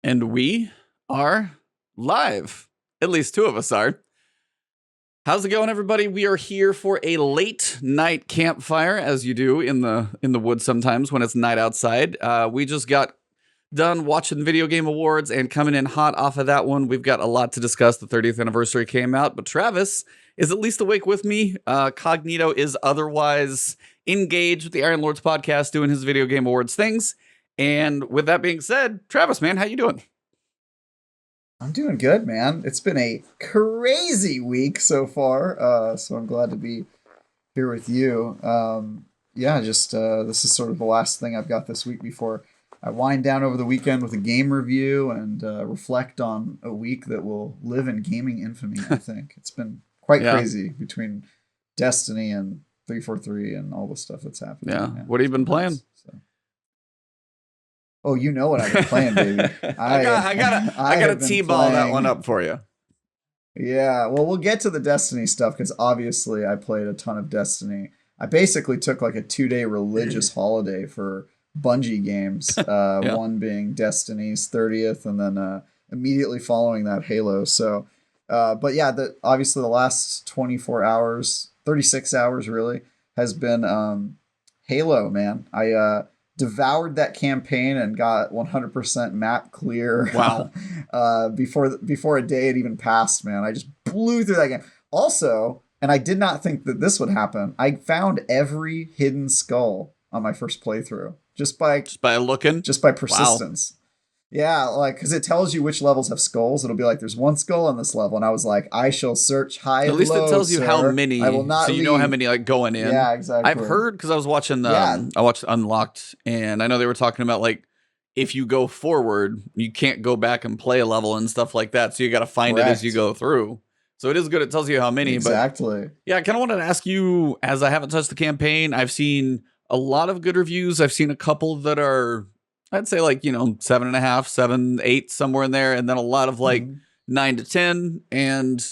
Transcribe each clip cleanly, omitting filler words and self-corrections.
And we are live. At least two of us are. How's it going, everybody? We are here for a late night campfire, as you do in the woods sometimes when it's night outside. We just got done watching Video Game Awards and coming in hot off of that one. We've got a lot to discuss. The 30th anniversary came out, but Travis is at least awake with me. Cognito is otherwise engaged with the Iron Lords podcast doing his Video Game Awards things. And with that being said, Travis, man, how you doing? I'm doing good, man. It's been a crazy week so far, so I'm glad to be here with you. This is sort of the last thing I've got this week before I wind down over the weekend with a game review and reflect on a week that will live in gaming infamy, I think. It's been quite crazy between Destiny and 343 and all the stuff that's happening. Yeah. What have you been playing? Oh, you know what I've been playing, baby. I gotta T-ball that one up for you. Yeah, well, we'll get to the Destiny stuff because obviously I played a ton of Destiny. I basically took like a 2-day religious holiday for Bungie games, one being Destiny's 30th and then immediately following that Halo. So, obviously the last 24 hours, 36 hours really, has been Halo, man. I devoured that campaign and got 100% map clear. Wow. Before a day had even passed, man. I just blew through that game. Also, and I did not think that this would happen, I found every hidden skull on my first playthrough. Just by persistence. Wow. Yeah, like, because it tells you which levels have skulls. It'll be like, there's one skull on this level. And I was like, I shall search high and low, At least it tells you how many. I will not so you leave. know how many like going in. Yeah, exactly. I've heard, because I was watching, I watched Unlocked, and I know they were talking about, like, if you go forward, you can't go back and play a level and stuff like that. So you got to find it as you go through. So it is good. It tells you how many. Exactly. But yeah, I kind of wanted to ask you, as I haven't touched the campaign, I've seen a lot of good reviews. I've seen a couple that are, I'd say, like, 7.5, 7, 8, somewhere in there. And then a lot of like 9 to 10. And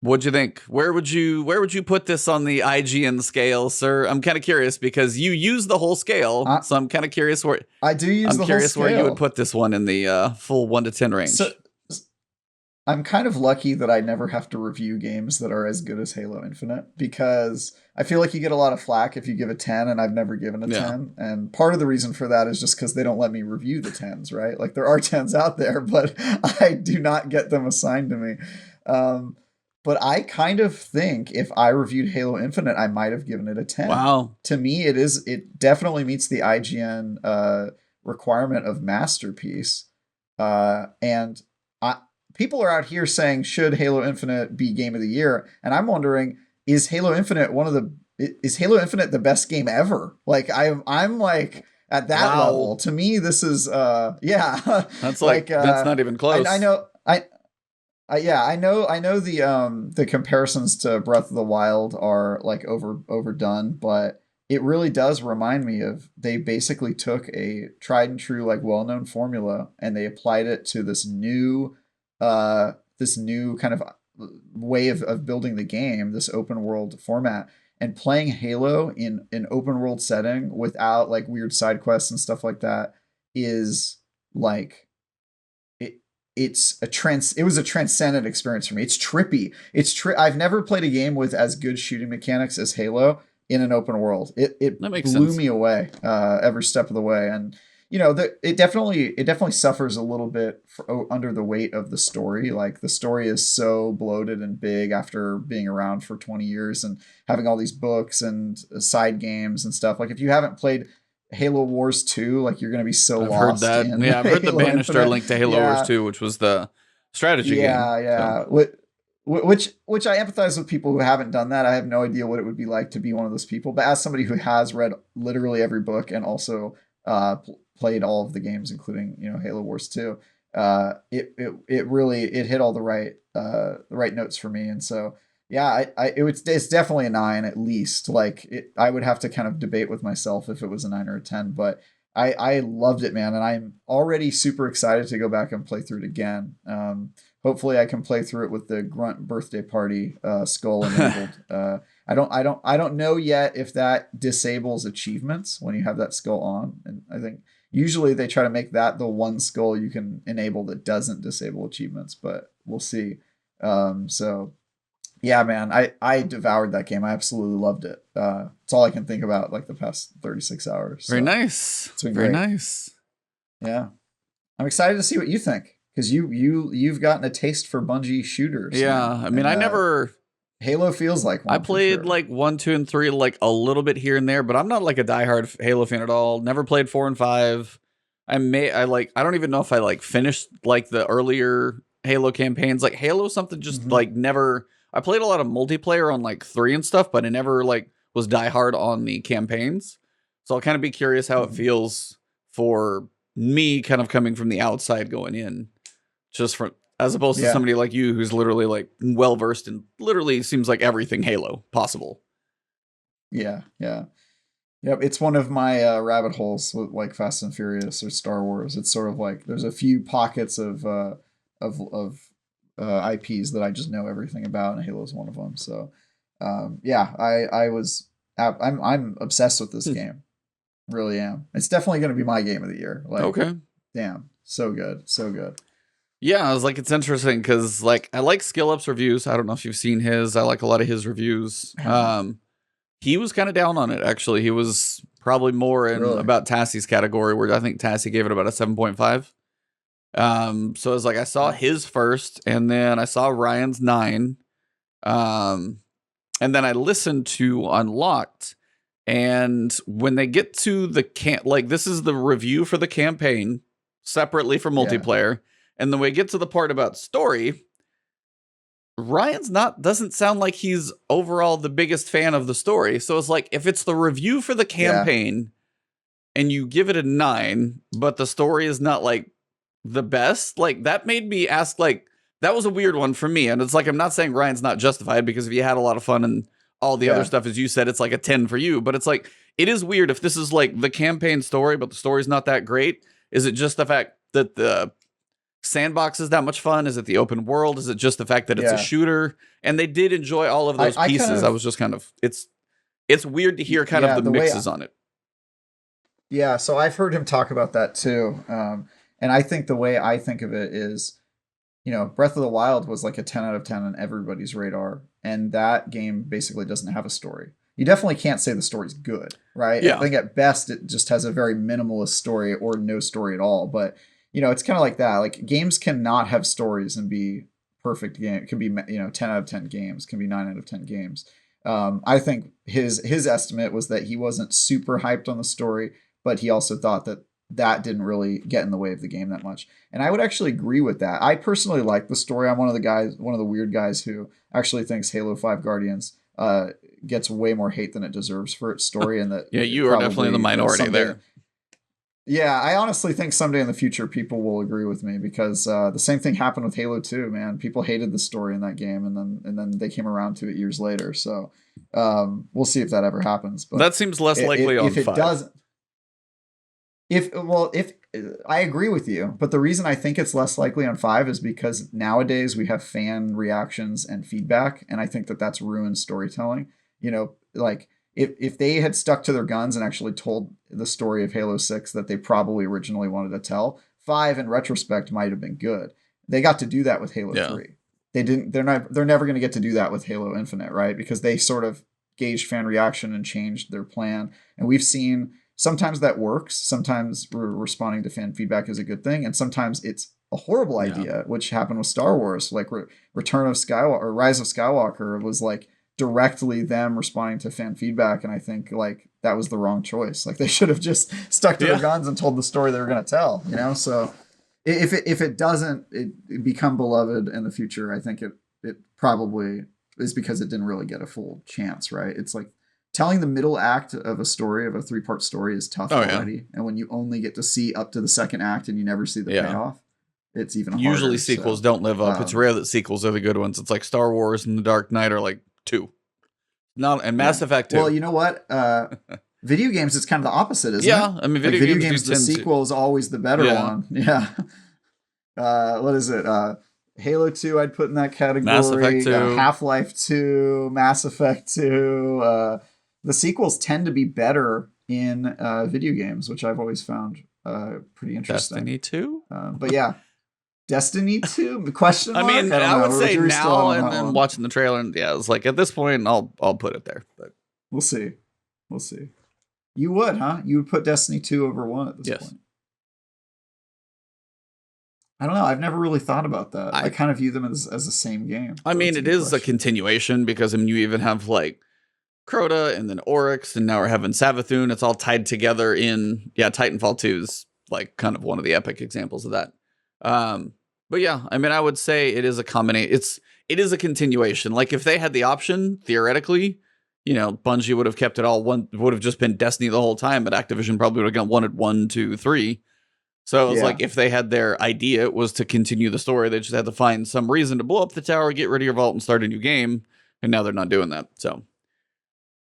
what'd you think? Where would you put this on the IGN scale, sir? I'm kind of curious because you use the whole scale. So I'm kind of curious where I do use the whole scale. I'm curious where you would put this one in the full 1 to 10 range. So, I'm kind of lucky that I never have to review games that are as good as Halo Infinite, because I feel like you get a lot of flack if you give a 10, and I've never given a 10. And part of the reason for that is just because they don't let me review the 10s, right? Like, there are 10s out there, but I do not get them assigned to me. But I kind of think if I reviewed Halo Infinite, I might have given it a 10. Wow. To me, it definitely meets the IGN requirement of masterpiece. People are out here saying, should Halo Infinite be game of the year? And I'm wondering, is Halo Infinite the best game ever? Like, I'm like at that level. To me, this is That's like that's not even close. I know the comparisons to Breath of the Wild are like overdone, but it really does remind me of, they basically took a tried and true, like, well-known formula and they applied it to this new kind of way of building the game, this open world format. And playing Halo in an open world setting without like weird side quests and stuff like that is like, it was a transcendent experience for me. It's trippy. I've never played a game with as good shooting mechanics as Halo in an open world. It blew me away every step of the way. And it definitely suffers a little bit under the weight of the story. Like, the story is so bloated and big after being around for 20 years and having all these books and side games and stuff. Like, if you haven't played Halo Wars 2, like, you're going to be so lost. I've heard that. I've heard the Bannister link to Halo Wars 2, which was the strategy game. Yeah. So. Which I empathize with people who haven't done that. I have no idea what it would be like to be one of those people. But as somebody who has read literally every book and also played all of the games, including Halo Wars 2, it really hit all the right notes for me. And so it's definitely a 9 at least. Like, I would have to kind of debate with myself if it was a 9 or a 10, but I loved it, man, and I'm already super excited to go back and play through it again. Hopefully I can play through it with the Grunt birthday party skull enabled. I don't know yet if that disables achievements when you have that skull on. And I think, Usually they try to make that the one skill you can enable that doesn't disable achievements, but we'll see. So yeah, man, I devoured that game. I absolutely loved it. It's all I can think about like the past 36 hours. Very So nice. it's been Very great. nice. Yeah. I'm excited to see what you think because you've gotten a taste for Bungie shooters. Yeah, man. I mean, I never. Halo feels like one. I played for sure. like 1, 2, and 3, like a little bit here and there, but I'm not like a diehard Halo fan at all. Never played 4 and 5. I don't even know if I like finished like the earlier Halo campaigns. Like Halo something just like never. I played a lot of multiplayer on like 3 and stuff, but I never like was diehard on the campaigns. So I'll kind of be curious how it feels for me, kind of coming from the outside going in, just from as opposed to somebody like you who's literally like well versed in literally seems like everything Halo possible. Yeah. Yep, it's one of my rabbit holes with like Fast and Furious or Star Wars. It's sort of like there's a few pockets of IPs that I just know everything about, and Halo's one of them. So, I'm obsessed with this game, really am. It's definitely going to be my game of the year. Like, okay, damn, so good, so good. Yeah, I was like, it's interesting because like I like Skill Up's reviews. I don't know if you've seen his. I like a lot of his reviews. He was kind of down on it actually. He was probably more in about Tassie's category, where I think Tassie gave it about a 7.5. So it was like I saw his first, and then I saw Ryan's 9. And then I listened to Unlocked. And when they get to the like this is the review for the campaign separately for multiplayer. And then we get to the part about story, Ryan's doesn't sound like he's overall the biggest fan of the story. So it's like, if it's the review for the campaign and you give it a 9, but the story is not like the best, like that made me ask, like, that was a weird one for me. And it's like, I'm not saying Ryan's not justified, because if you had a lot of fun and all the other stuff, as you said, it's like a 10 for you. But it's like, it is weird if this is like the campaign story, but the story's not that great. Is it just the fact that the sandbox is that much fun? Is it the open world? Is it just the fact that it's a shooter? And they did enjoy all of those pieces. I was just kind of, it's weird to hear kind of the mixes on it. Yeah, so I've heard him talk about that too. And I think the way I think of it is, Breath of the Wild was like a 10 out of 10 on everybody's radar. And that game basically doesn't have a story. You definitely can't say the story's good, right? Yeah. I think at best it just has a very minimalist story or no story at all. But it's kind of like that. Like games cannot have stories and be perfect game. It can be 10 out of 10 games, can be 9 out of 10 games. I think his estimate was that he wasn't super hyped on the story, but he also thought that didn't really get in the way of the game that much. And I would actually agree with that. I personally like the story. I'm one of the weird guys who actually thinks Halo 5 Guardians gets way more hate than it deserves for its story, and that you are definitely in the minority there. Yeah, I honestly think someday in the future people will agree with me, because the same thing happened with Halo 2, man. People hated the story in that game, and then they came around to it years later. So we'll see if that ever happens. But that seems less likely on 5. If it doesn't, if I agree with you, but the reason I think it's less likely on 5 is because nowadays we have fan reactions and feedback, and I think that's ruined storytelling. Like if they had stuck to their guns and actually told the story of Halo 6 that they probably originally wanted to tell, 5 in retrospect might have been good. They got to do that with Halo 3. They didn't. They're never going to get to do that with Halo Infinite, right? Because they sort of gauged fan reaction and changed their plan. And we've seen sometimes that works. Sometimes responding to fan feedback is a good thing, and sometimes it's a horrible idea, which happened with Star Wars. Like Return of Skywalker or Rise of Skywalker was like directly them responding to fan feedback, and I think like that was the wrong choice. Like they should have just stuck to their guns and told the story they were going to tell. So if it doesn't become beloved in the future, I think it probably is because it didn't really get a full chance, right? It's like telling the middle act of a story, of a 3-part story, is tough already. And when you only get to see up to the second act and you never see the payoff, it's even harder. Usually sequels don't live up. It's rare that sequels are the good ones. It's like Star Wars and The Dark Knight are like 2. And Mass Effect 2. Well, you know what? Video games, it's kind of the opposite, isn't it? Yeah, I mean, video games the sequel is always the better one. Yeah. What is it? Halo 2, I'd put in that category. Mass Effect 2. Half-Life 2, Mass Effect 2. The sequels tend to be better in video games, which I've always found pretty interesting. Destiny 2? But yeah, Destiny 2? Question mark? I mean, don't I know. would say Jury's still out now on and that then one. watching the trailer, and yeah, it's like at this point, I'll put it there. But We'll see. We'll see. You would, huh? You would put Destiny 2 over 1 at this yes, point. I don't know. I've never really thought about that. I kind of view them as the same game. I mean, it is a continuation because I mean, you even have like Crota and then Oryx, and now we're having Savathûn. It's all tied together in Titanfall 2 is like kind of one of the epic examples of that. But yeah, I mean, I would say it is a combination. It is a continuation. Like if they had the option, theoretically, you know, Bungie would have kept it all would have just been Destiny the whole time, but Activision probably would have wanted 1, 2, 3. So it was like if they had their idea was to continue the story, they just had to find some reason to blow up the tower, get rid of your vault, and start a new game. And now they're not doing that. So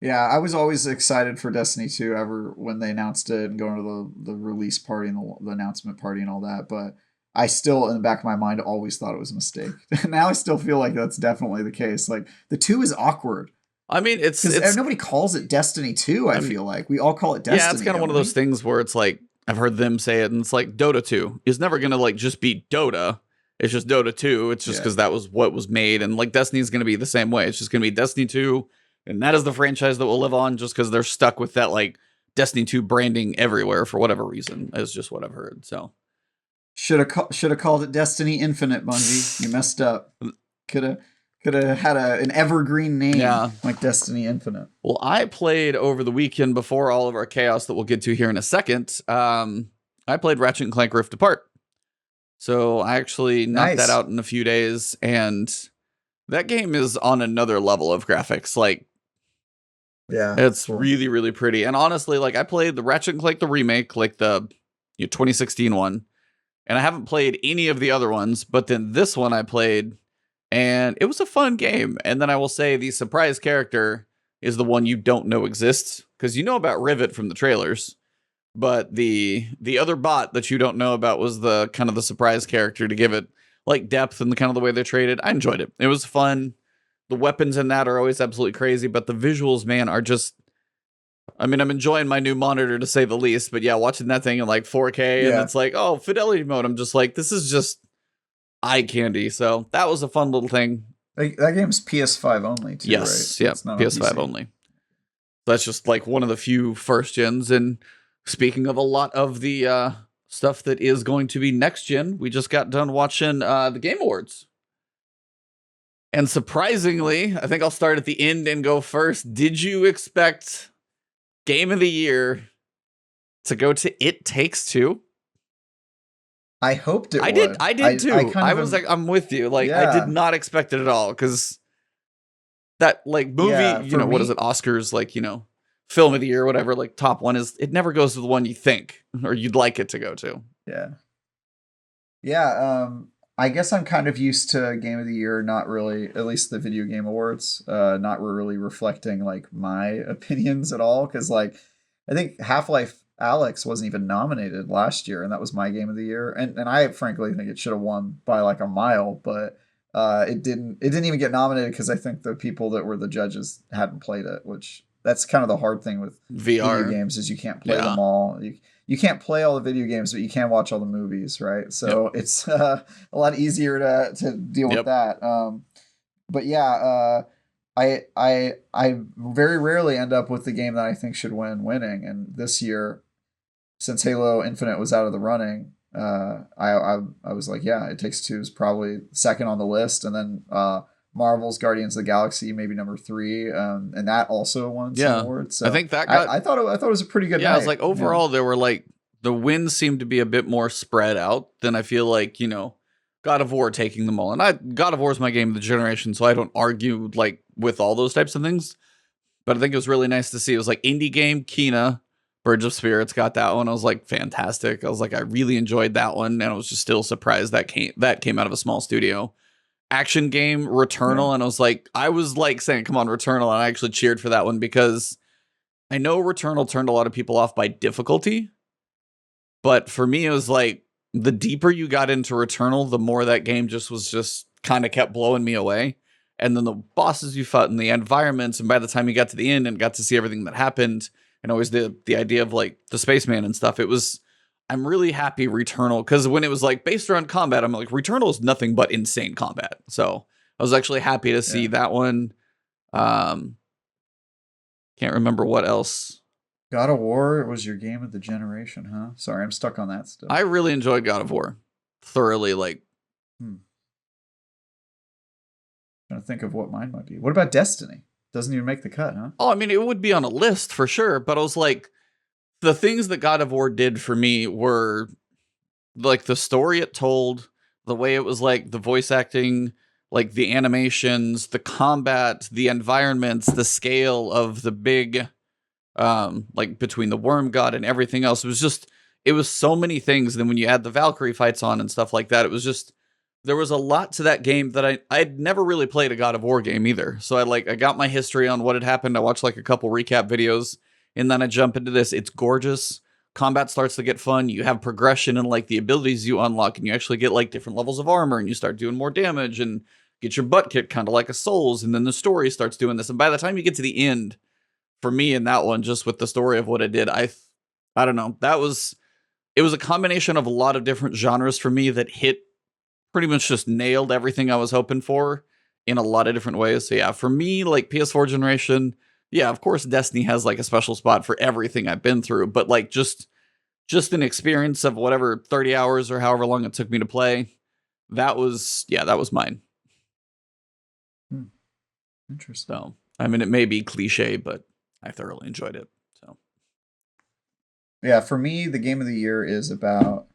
yeah, I was always excited for Destiny 2 ever when they announced it and going to the release party and the announcement party and all that. But I still, in the back of my mind, always thought it was a mistake. Now I still feel like that's definitely the case. Like the 2 is awkward. I mean, it's nobody calls it Destiny 2. I feel like we all call it Destiny. Yeah, it's kind of one of those things where it's like I've heard them say it, and it's like Dota 2 is never gonna like just be Dota. It's just Dota 2. It's just because that was what was made, and like Destiny is gonna be the same way. It's just gonna be Destiny 2, and that is the franchise that will live on, just because they're stuck with that like Destiny 2 branding everywhere for whatever reason. Is just what I've heard. So should have called it Destiny Infinite, Bungie. You messed up. Could have had an evergreen name like Destiny Infinite. Well, I played over the weekend before all of our chaos that we'll get to here in a second. I played Ratchet and Clank Rift Apart. So I actually knocked that out in a few days, and that game is on another level of graphics. Like, it's really, really pretty. And honestly, like I played the Ratchet and Clank the remake, like the 2016 one, and I haven't played any of the other ones, but then this one I played. And it was a fun game. And then I will say the surprise character is the one you don't know exists. Because you know about Rivet from the trailers. But the other bot that you don't know about was the kind of the surprise character to give it like depth and the kind of the way they're traded. I enjoyed it. It was fun. The weapons in that are always absolutely crazy. But the visuals, man, are just... I mean, I'm enjoying my new monitor to say the least. But yeah, watching that thing in like 4K. And it's like, oh, fidelity mode. I'm just like, this is just... eye candy. So that was a fun little thing. That game's PS5 only too, yes, right? Yeah, PS5 only. That's just like one of the few first gens. And speaking of a lot of the stuff that is going to be next gen, we just got done watching the Game Awards. And surprisingly, I think I'll start at the end and go first. Did you expect Game of the Year to go to It Takes Two? I hoped it would. I did too. I was like, I'm with you. Like, I did not expect it at all. Because that, like, movie, you know, what is it? Oscars, like, you know, film of the year, whatever, like, top one is, it never goes to the one you think or you'd like it to go to. Yeah. Yeah. I guess I'm kind of used to Game of the Year, not really, at least the Video Game Awards, not really reflecting, like, my opinions at all. Because, like, I think Half-Life Alex wasn't even nominated last year, and that was my game of the year. And I frankly think it should have won by like a mile, but it didn't even get nominated because I think the people that were the judges hadn't played it, which that's kind of the hard thing with VR video games is you can't play them all. You can't play all the video games, but you can watch all the movies, right? So it's a lot easier to deal with that. But yeah, I very rarely end up with the game that I think should win winning, and this year, since Halo Infinite was out of the running, I was like, yeah, It Takes Two is probably second on the list, and then Marvel's Guardians of the Galaxy maybe number 3, and that also won some awards. So I think that got, I thought it was a pretty good night. Yeah, I was like, overall, there were like the wins seemed to be a bit more spread out than I feel like, you know, God of War taking them all. And God of War is my game of the generation, so I don't argue like with all those types of things. But I think it was really nice to see. It was like indie game, Kena, Birds of Spirits got that one. I was like, fantastic. I was like, I really enjoyed that one, and I was just still surprised that came out of a small studio. Action game, Returnal, and I was like saying, come on, Returnal, and I actually cheered for that one because I know Returnal turned a lot of people off by difficulty, but for me, it was like, the deeper you got into Returnal, the more that game just kind of kept blowing me away. And then the bosses you fought in the environments, and by the time you got to the end and got to see everything that happened, and always the idea of like the spaceman and stuff, I'm really happy Returnal, because when it was like based around combat, I'm like, Returnal is nothing but insane combat. So I was actually happy to see that one. Can't remember what else. God of War was your game of the generation, huh? Sorry, I'm stuck on that still. I really enjoyed God of War. Thoroughly, like. Trying to think of what mine might be. What about Destiny? Doesn't even make the cut, huh? Oh, I mean, it would be on a list for sure, but I was like, the things that God of War did for me were like the story it told, the way it was like the voice acting, like the animations, the combat, the environments, the scale of the big, like between the worm god and everything else. It was so many things. Then when you add the Valkyrie fights on and stuff like that, it was just, there was a lot to that game that I'd never really played a God of War game either. So I got my history on what had happened. I watched like a couple recap videos, and then I jump into this. It's gorgeous. Combat starts to get fun. You have progression and like the abilities you unlock, and you actually get like different levels of armor, and you start doing more damage and get your butt kicked kind of like a Souls. And then the story starts doing this. And by the time you get to the end, for me in that one, just with the story of what it did, I don't know. It was a combination of a lot of different genres for me that hit pretty much just nailed everything I was hoping for in a lot of different ways. So yeah, for me, like PS4 generation, yeah, of course Destiny has like a special spot for everything I've been through, but like just an experience of whatever 30 hours or however long it took me to play, that was mine. Interesting. So, I mean, it may be cliche, but I thoroughly enjoyed it. So, yeah, for me, the game of the year is about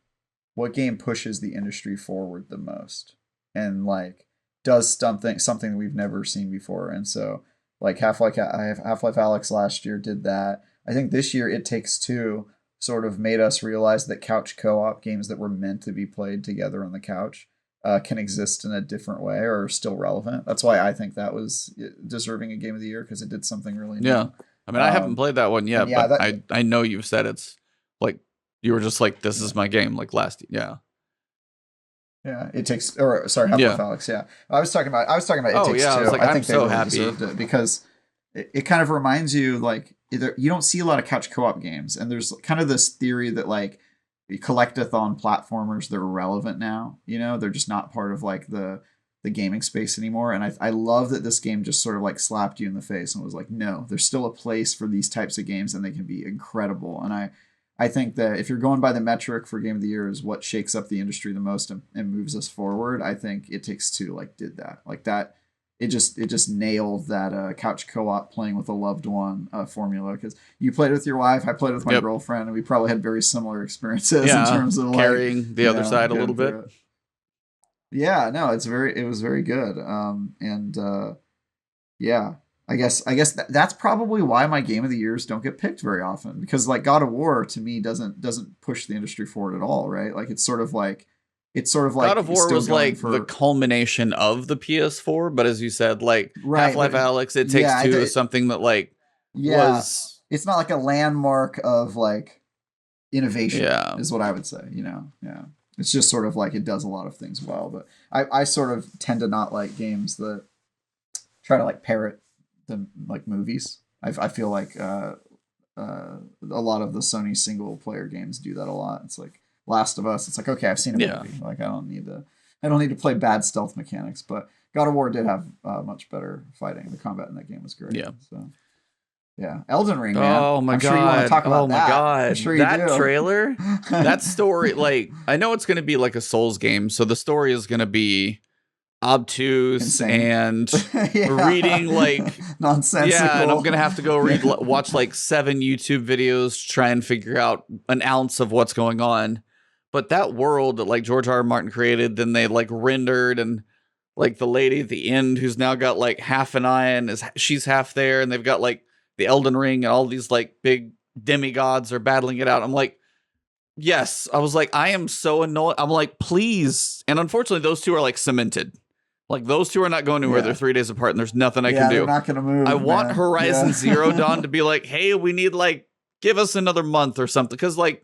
what game pushes the industry forward the most and like does something we've never seen before. And so like Half-Life Alyx last year did that. I think this year It Takes Two sort of made us realize that couch co-op games that were meant to be played together on the couch can exist in a different way or are still relevant. That's why I think that was deserving a game of the year, because it did something really new. Yeah. I mean, I haven't played that one yet, yeah, but I know you've said it's like, you were just like, this is my game, like yeah. Yeah, Half-Life Alyx. Yeah, I was talking about It Takes Two. I was like, I I'm think so they really happy deserved it because it kind of reminds you like either you don't see a lot of couch co-op games, and there's kind of this theory that like collectathon platformers, they're irrelevant now. You know, they're just not part of like the gaming space anymore. And I love that this game just sort of like slapped you in the face and was like, no, there's still a place for these types of games, and they can be incredible. And I think that if you're going by the metric for Game of the Year is what shakes up the industry the most and moves us forward, I think It Takes Two like did that. Like that, it just nailed that couch co-op playing with a loved one formula. Because you played with your wife, I played with my girlfriend, and we probably had very similar experiences in terms of carrying like, the other side a little bit. Yeah, no, it was very good. Yeah. I guess that's probably why my game of the years don't get picked very often, because like God of War to me doesn't push the industry forward at all, right? Like it's sort of like God of War was like the culmination of the PS4, but as you said, like Half-Life Alyx, It Takes Two is something that like was, it's not like a landmark of like innovation, is what I would say, you know. Yeah. It's just sort of like it does a lot of things well, but I sort of tend to not like games that try to like parrot the like movies. I feel like a lot of the Sony single player games do that a lot. It's like Last of Us. It's like, okay, I've seen a movie. Like I don't need to play bad stealth mechanics. But God of War did have much better fighting. The combat in that game was great. Yeah. So yeah, Elden Ring. Man. Oh my god! Sure you want to talk about my god! I'm sure that do. Trailer, that story. Like I know it's going to be like a Souls game, so the story is going to be obtuse and reading like nonsensical. Yeah, and I'm gonna have to go watch like 7 YouTube videos to try and figure out an ounce of what's going on. But that world that like George R. R. Martin created, then they like rendered, and like the lady at the end who's now got like half an eye and she's half there, and they've got like the Elden Ring and all these like big demigods are battling it out. I'm like, yes. I was like, I am so annoyed. I'm like, please. And unfortunately, those two are like cemented. Like those two are not going anywhere. They're 3 days apart, and there's nothing I can do. They're not going to move. I want Horizon Zero Dawn to be like, hey, we need like give us another month or something, because like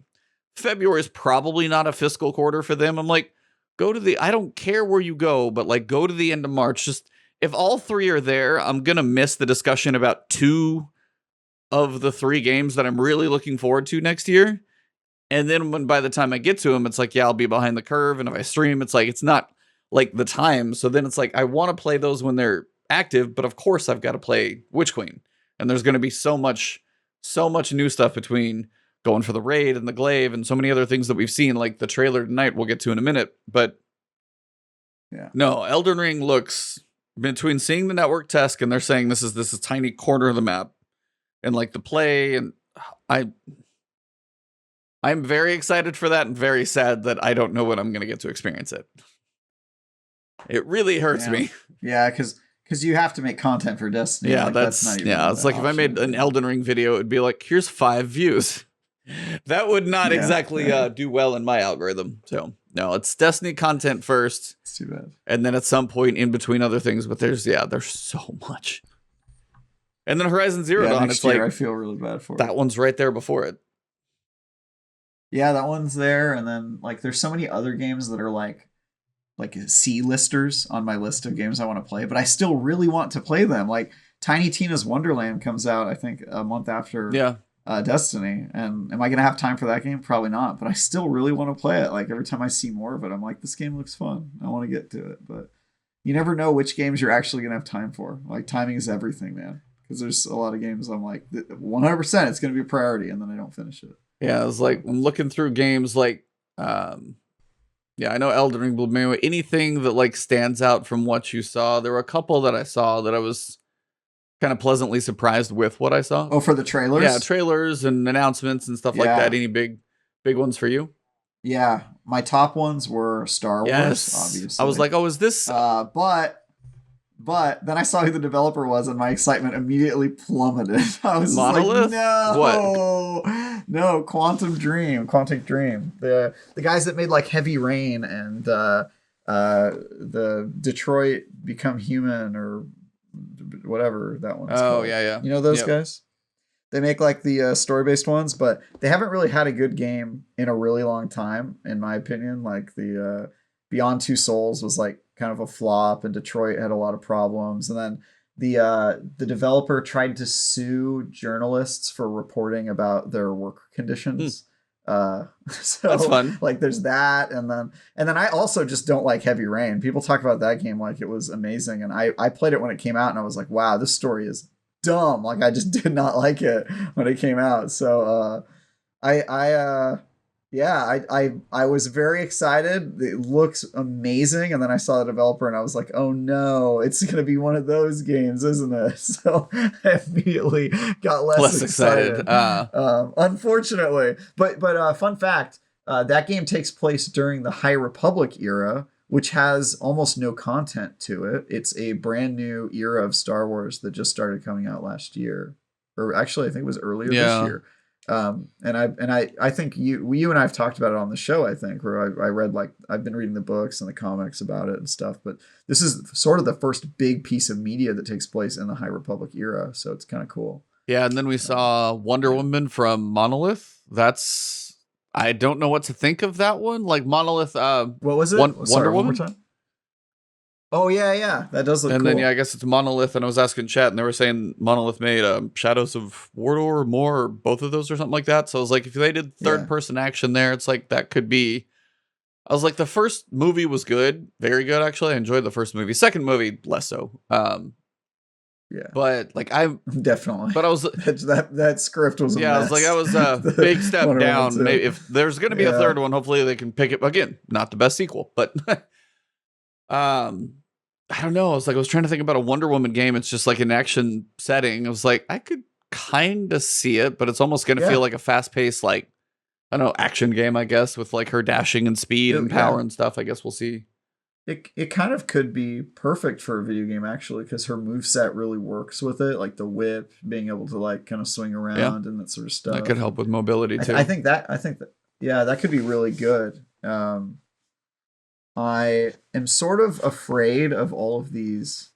February is probably not a fiscal quarter for them. I'm like, I don't care where you go, but like go to the end of March. Just if all 3 are there, I'm gonna miss the discussion about 2 of the 3 games that I'm really looking forward to next year. And then when by the time I get to them, it's like, yeah, I'll be behind the curve. And if I stream, it's like, it's not like the time. So then it's like, I want to play those when they're active, but of course I've got to play Witch Queen. And there's going to be so much new stuff between going for the raid and the glaive and so many other things that we've seen, like the trailer tonight we'll get to in a minute. But yeah, no, Elden Ring looks, between seeing the network test and they're saying this is a tiny corner of the map and like the play, and I'm very excited for that and very sad that I don't know when I'm going to get to experience it. It really hurts me. Yeah, because you have to make content for Destiny. Yeah, like, that's not even it's like if I made an Elden Ring video, it'd be like, here's 5 views. That would not exactly do well in my algorithm. So no, it's Destiny content first. It's too bad. And then at some point in between other things, but there's so much. And then Horizon Zero Dawn, it's like, I feel really bad for that one's right there before it. Yeah, that one's there, and then like there's so many other games that are like C-listers on my list of games I want to play, but I still really want to play them. Like Tiny Tina's Wonderland comes out, I think, a month after Destiny, and am I gonna have time for that game? Probably not, but I still really want to play it. Like every time I see more of it, I'm like, this game looks fun. I want to get to it, but you never know which games you're actually gonna have time for. Like timing is everything, man. Because there's a lot of games I'm like 100% it's gonna be a priority, and then I don't finish it. Yeah, it's like I'm looking through games like, I know Elden Ring blew me away. Anything that like stands out from what you saw? There were a couple that I saw that I was kind of pleasantly surprised with what I saw. Oh, for the trailers? Yeah, trailers and announcements and stuff like that. Any big ones for you? Yeah, my top ones were Star Wars, obviously. I was like, oh, is this? But then I saw who the developer was, and my excitement immediately plummeted. I was Monolith? Like, no, what? No, Quantic Dream. The guys that made like Heavy Rain and the Detroit Become Human or whatever that one's called. Yeah. You know those guys? They make like the story-based ones, but they haven't really had a good game in a really long time, in my opinion. Like the Beyond Two Souls was like kind of a flop, and Detroit had a lot of problems. And then the developer tried to sue journalists for reporting about their work conditions. So that's fun. Like there's that, and then I also just don't like Heavy Rain. People talk about that game like it was amazing, and I played it when it came out, and I was like, wow, this story is dumb. Like I just did not like it when it came out. So I was very excited. It looks amazing, and then I saw the developer, and I was like, "Oh no, it's gonna be one of those games, isn't it?" So I immediately got less excited. Unfortunately, but fun fact: that game takes place during the High Republic era, which has almost no content to it. It's a brand new era of Star Wars that just started coming out last year, or actually, I think it was earlier this year. And I think you and I have talked about it on the show, I think, where I read, like, I've been reading the books and the comics about it and stuff, but this is sort of the first big piece of media that takes place in the High Republic era. So it's kind of cool. Yeah. And then we saw Wonder Woman from Monolith. I don't know what to think of that one. Like Monolith, what was it? Wonder Woman? One more time? Oh yeah, that does look cool. And then I guess it's Monolith, and I was asking chat, and they were saying Monolith made Shadows of Mordor or more, or both of those, or something like that. So I was like, if they did third person action there, it's like that could be. I was like, the first movie was good, very good actually. I enjoyed the first movie. Second movie less so. But like I definitely. But I was that script was a mess. I was like, that was a big step down. Maybe if there's going to be a third one, hopefully they can pick it again. Not the best sequel, but I don't know. I was trying to think about a Wonder Woman game. It's just like an action setting. I was like, I could kind of see it, but it's almost going to feel like a fast paced, like, I don't know, action game, I guess, with like her dashing and speed and power and stuff. I guess we'll see. It kind of could be perfect for a video game, actually, because her moveset really works with it. Like the whip, being able to like kind of swing around and that sort of stuff. That could help with mobility too. I think that that could be really good. I am sort of afraid of all of these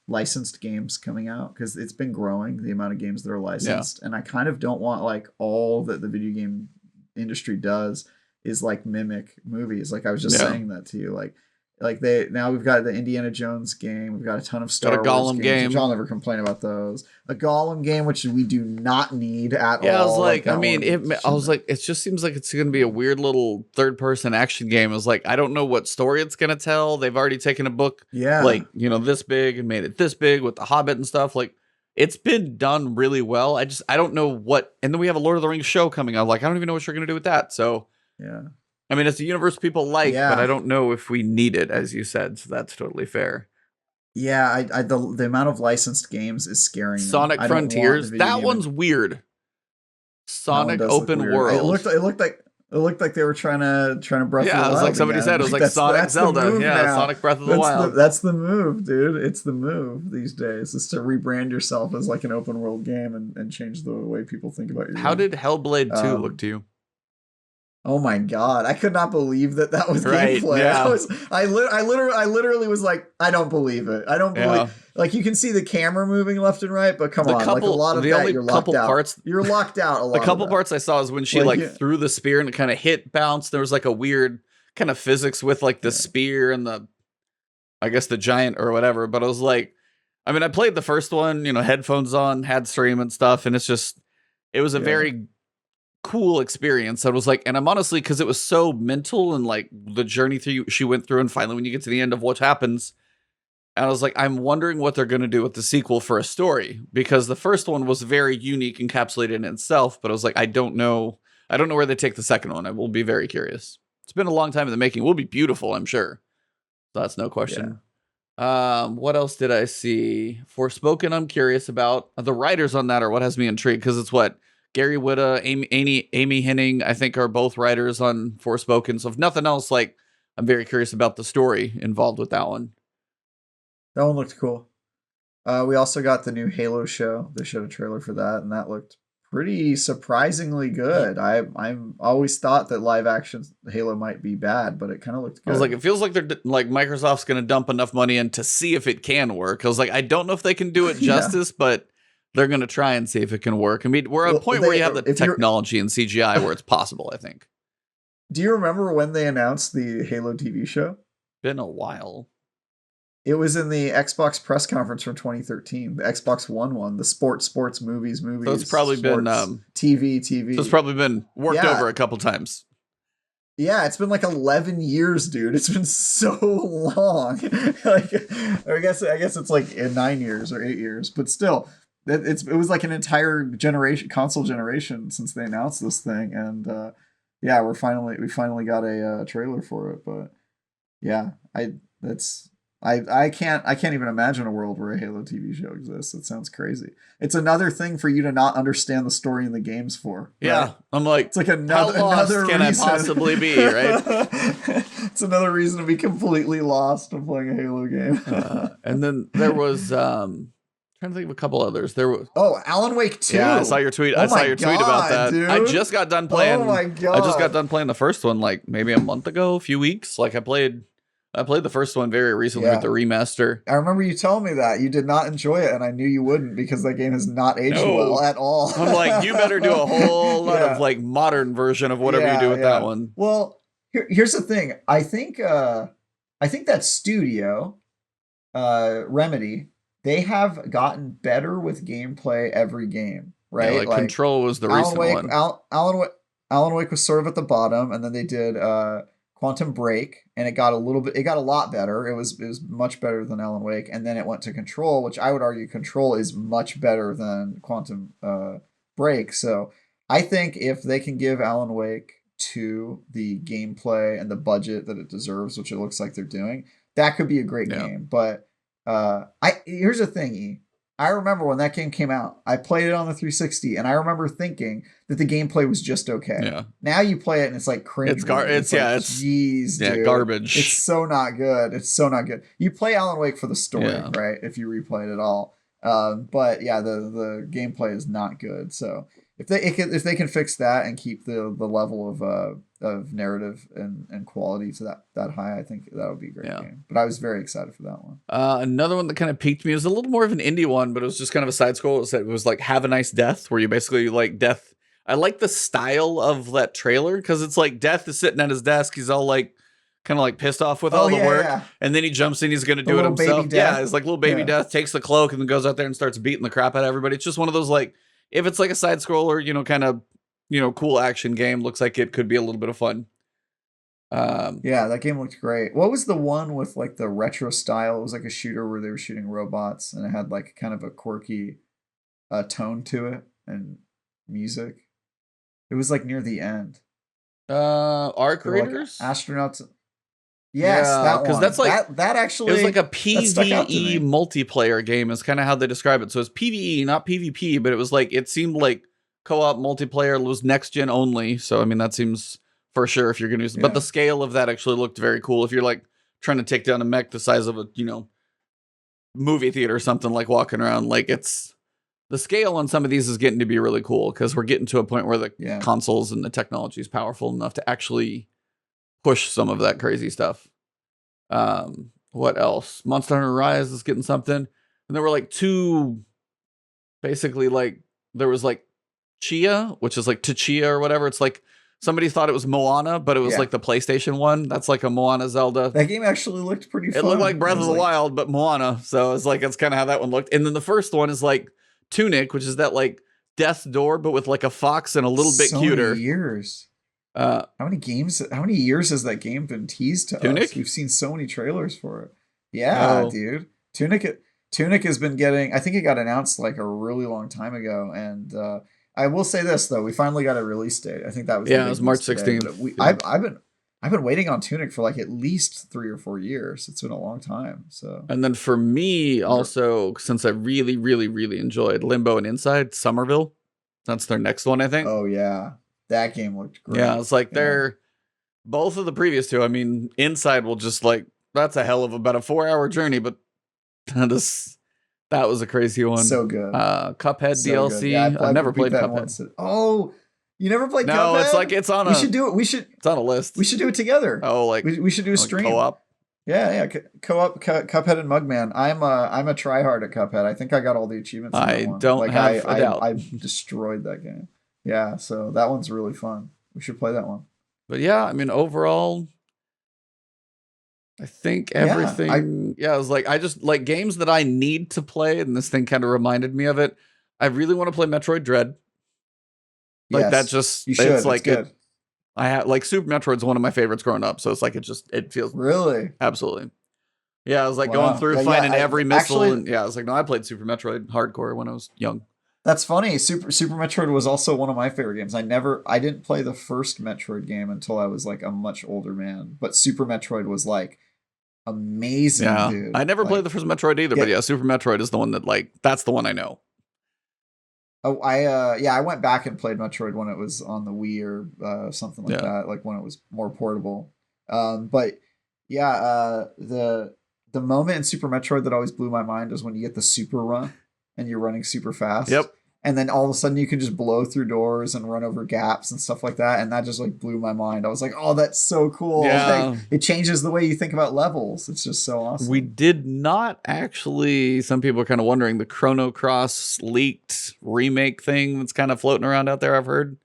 licensed games coming out, because it's been growing, the amount of games that are licensed, and I kind of don't want like all that the video game industry does is like mimic movies. Like I was just saying that to you, like Like now we've got the Indiana Jones game. We've got a ton of Got a Star Wars Gollum games, game. which I'll never complain about those. A Gollum game, which we do not need at all. Yeah, I was like, that I mean, one I was like, it just seems like it's going to be a weird little third-person action game. I was like, I don't know what story it's going to tell. They've already taken a book, Yeah. like, you know, this big and made it this big with the Hobbit and stuff. Like, it's been done really well. I don't know what. And then we have a Lord of the Rings show coming out. Like, I don't even know what you're going to do with that. So, yeah. I mean, it's a universe people like, Yeah. but I don't know if we need it, as you said. So that's totally fair. Yeah, the amount of licensed games is scaring me. Sonic Frontiers, that one's weird. Sonic Open World. It looked like they were trying to Breath of the Wild. Yeah, it was like somebody said. It was like Sonic Zelda. Yeah, Sonic Breath of the Wild. That's the move, dude. It's the move these days. Is to rebrand yourself as like an open world game and change the way people think about your How game. did Hellblade 2 look to you? Oh my god! I could not believe that was right, gameplay. Yeah. I literally was like, I don't believe it. I don't believe. Yeah. Like you can see the camera moving left and right, but come on, like a lot of that you're locked out. You're locked out a lot. The couple parts I saw is when she threw the spear and it kind of hit, bounced. There was like a weird kind of physics with like the spear and I guess the giant or whatever. But I was like, I mean, I played the first one, you know, headphones on, had stream and stuff, and it was a very cool experience. I was like, and I'm honestly, because it was so mental and like the journey she went through, and finally when you get to the end of what happens, and I was like, I'm wondering what they're going to do with the sequel for a story, because the first one was very unique, encapsulated in itself, but I was like, I don't know where they take the second one. I will be very curious. It's been a long time in the making. It will be beautiful, I'm sure. That's no question. What else did I see? Forspoken, I'm curious about. The writers on that are what has me intrigued, because it's what Gary Whitta, Amy Henning, I think, are both writers on Forspoken. So if nothing else, like, I'm very curious about the story involved with that one. That one looked cool. We also got the new Halo show. They showed a trailer for that, and that looked pretty surprisingly good. I'm always thought that live action Halo might be bad, but it kind of looked good. I was like, it feels like they're like Microsoft's going to dump enough money in to see if it can work. I was like, I don't know if they can do it justice, but they're going to try and see if it can work. I mean, we're at a point where you have the technology and CGI where it's possible, I think. Do you remember when they announced the Halo TV show? Been a while. It was in the Xbox press conference from 2013, the Xbox One, the sports, movies. So it's probably been TV. So it's probably been worked over a couple times. Yeah, it's been like 11 years, dude. It's been so long. Like, I guess it's like 9 years or 8 years, but still, it was like an entire console generation since they announced this thing, and we finally got a trailer for it. But yeah, I can't even imagine a world where a Halo TV show exists. It sounds crazy. It's another thing for you to not understand the story in the games for. Right? Yeah, I'm like, it's like another can reason. I possibly be, right? It's another reason to be completely lost when playing a Halo game. And then there was trying to think of a couple others. There was Alan Wake 2. Yeah, I saw your tweet. I saw your tweet about that. Dude. I just got done playing. Oh my god! I just got done playing the first one like maybe a month ago, a few weeks. Like I played the first one very recently with the remaster. I remember you telling me that you did not enjoy it, and I knew you wouldn't because that game has not aged well at all. I'm like, you better do a whole lot of like modern version of whatever you do with that one. Well, here's the thing. I think that studio, Remedy, they have gotten better with gameplay every game, right? Yeah, like Control was the recent one. Alan Wake was sort of at the bottom, and then they did Quantum Break, and it got a lot better. It was much better than Alan Wake, and then it went to Control, which I would argue Control is much better than Quantum Break. So I think if they can give Alan Wake 2 the gameplay and the budget that it deserves, which it looks like they're doing, that could be a great game. But here's the thing, E. I remember when that game came out, I played it on the 360, and I remember thinking that the gameplay was just okay. Yeah. Now you play it and it's like cringe. Jeez, dude. Garbage. It's so not good. You play Alan Wake for the story, right? If you replay it at all. But yeah, the gameplay is not good. So if they can fix that and keep the level of narrative and quality to that high, I think that would be a great game. But I was very excited for that one. Another one that kind of piqued me was a little more of an indie one, but it was just kind of a side scroll. It was like Have a Nice Death, where you basically like Death. I like the style of that trailer because it's like Death is sitting at his desk. He's all like kind of like pissed off with Oh, all the yeah, work. yeah. And then he jumps in, he's going to The do it little baby himself. death. Yeah, it's like little baby Yeah. death, takes the cloak and then goes out there and starts beating the crap out of everybody. It's just one of those, like, if it's like a side scroller, you know, kind of, you know, cool action game, looks like it could be a little bit of fun. Yeah, that game looked great. What was the one with like the retro style? It was like a shooter where they were shooting robots and it had like kind of a quirky tone to it and music. It was like near the end. Arc They were like Raiders? astronauts. Yes, Yeah, that 'cause one. that's like- that actually It was like a that stuck out to PvE me. multiplayer game is kind of how they describe it. So it's PvE, not PvP, but it was like, it seemed like co-op multiplayer was next gen only. So, I mean, that seems for sure if you're going to use it. But Yeah. the scale of that actually looked very cool. If you're like trying to take down a mech the size of a, you know, movie theater or something, like walking around, like it's, the scale on some of these is getting to be really cool because we're getting to a point where the Yeah. consoles and the technology is powerful enough to actually push some of that crazy stuff. What else? Monster Hunter Rise is getting something. And there were like two, basically like, there was like Chia, which is like Tachia or whatever. It's like somebody thought it was Moana, but it was Yeah. like the PlayStation one. That's like a Moana Zelda. That game actually looked pretty fun. It looked like Breath It of was the like- Wild, but Moana. So it's like, it's kind of how that one looked. And then the first one is like Tunic, which is that like Death's Door, but with like a fox and a little bit so cuter. Many years. Uh, How many years has that game been teased to Tunic? us? We've seen so many trailers for it. Yeah, Oh. dude. Tunic has been getting, I think it got announced like a really long time ago. And I will say this though, we finally got a release date. I think that was the Yeah, big it was news March today, 16th. but Yeah. I've been waiting on Tunic for like at least 3 or 4 years. It's been a long time. So and then for me also, since I really, really, really enjoyed Limbo and Inside, Somerville. That's their next one, I think. oh yeah, that game looked great. Yeah, it's like Yeah. they're both of the previous two. I mean, Inside will just like, that's a hell of about a 4-hour journey, but that was a crazy one. So good. Cuphead So DLC. good. Yeah, I've never beat played that Cuphead. once. Oh, you never played No, Cuphead? it's like it's on a. We should do it. We should It's on a list. do it together. Oh, like We should do a like stream. co-op. Yeah. Co-op, Cuphead and Mugman. I'm a tryhard at Cuphead. I think I got all the achievements. In I that one. don't like, have a doubt. I destroyed that game. Yeah, so that one's really fun. We should play that one. But yeah, I mean, overall, I think everything. Yeah, it was like I just like games that I need to play, and this thing kind of reminded me of it. I really want to play Metroid Dread. Like Yes, that just you should. it's like good. I have like Super Metroid's one of my favorites growing up, so it's like it feels Really? absolutely. Yeah, I was like Wow. going through Yeah, finding I- every missile, actually- and yeah, I was like, no, I played Super Metroid hardcore when I was young. That's funny. Super Metroid was also one of my favorite games. I didn't play the first Metroid game until I was like a much older man. But Super Metroid was like amazing, Yeah, dude. I never Like, played the first Metroid either, but yeah. yeah, Super Metroid is the one that like that's the one I know. Oh, I went back and played Metroid when it was on the Wii or something like Yeah. that, like when it was more portable. But yeah, the moment in Super Metroid that always blew my mind is when you get the super run and you're running super fast. Yep. And then all of a sudden you can just blow through doors and run over gaps and stuff like that. And that just like blew my mind. I was like, oh, that's so cool. Yeah. Like, it changes the way you think about levels. It's just so awesome. We did not actually. Some people are kind of wondering the Chrono Cross leaked remake thing that's kind of floating around out there. I've heard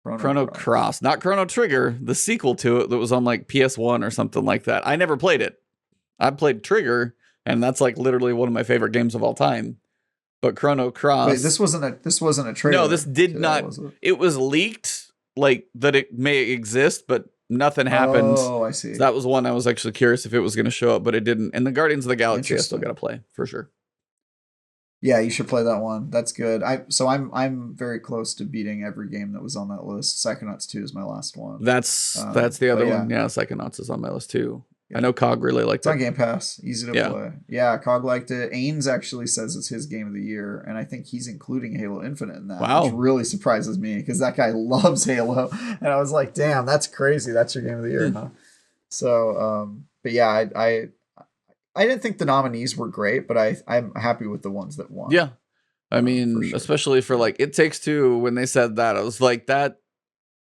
Chrono Cross, not Chrono Trigger, the sequel to it that was on like PS1 or something like that. I never played it. I played Trigger, and that's like literally one of my favorite games of all time. But Chrono Cross. Wait, this wasn't a trailer. No, this did to that, not. was it? It was leaked, like that it may exist, but nothing happened. Oh, I see. So that was one I was actually curious if it was going to show up, but it didn't. And the Guardians of the Galaxy, I still Interesting. got to play for sure. Yeah, you should play that one. That's good. I'm very close to beating every game that was on that list. Psychonauts 2 is my last one. That's the but other yeah. one. Yeah, Psychonauts is on my list too. Yeah. I know Cog really liked It's on it. Game Pass. Easy to Yeah. play. Yeah, Cog liked it. Ains actually says it's his game of the year, and I think he's including Halo Infinite in that. Wow. Which really surprises me because that guy loves Halo. And I was like, damn, that's crazy. That's your game of the year, huh? So, but yeah, I didn't think the nominees were great, but I'm happy with the ones that won. Yeah. I for mean, sure. especially for like It Takes Two, when they said that, I was like, that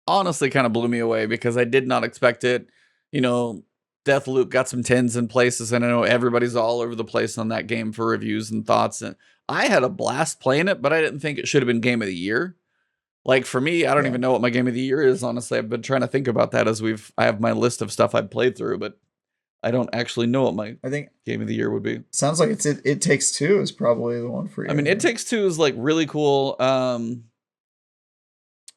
honestly kind of blew me away because I did not expect it. You know, Deathloop got some 10s in places, and I know everybody's all over the place on that game for reviews and thoughts. And I had a blast playing it, but I didn't think it should have been game of the year. Like for me, I don't even know what my game of the year is. Honestly, I've been trying to think about that as I have my list of stuff I've played through, but I don't actually know what my game of the year would be. Sounds like It Takes Two is probably the one for you. I mean, It Takes Two is like really cool. I'm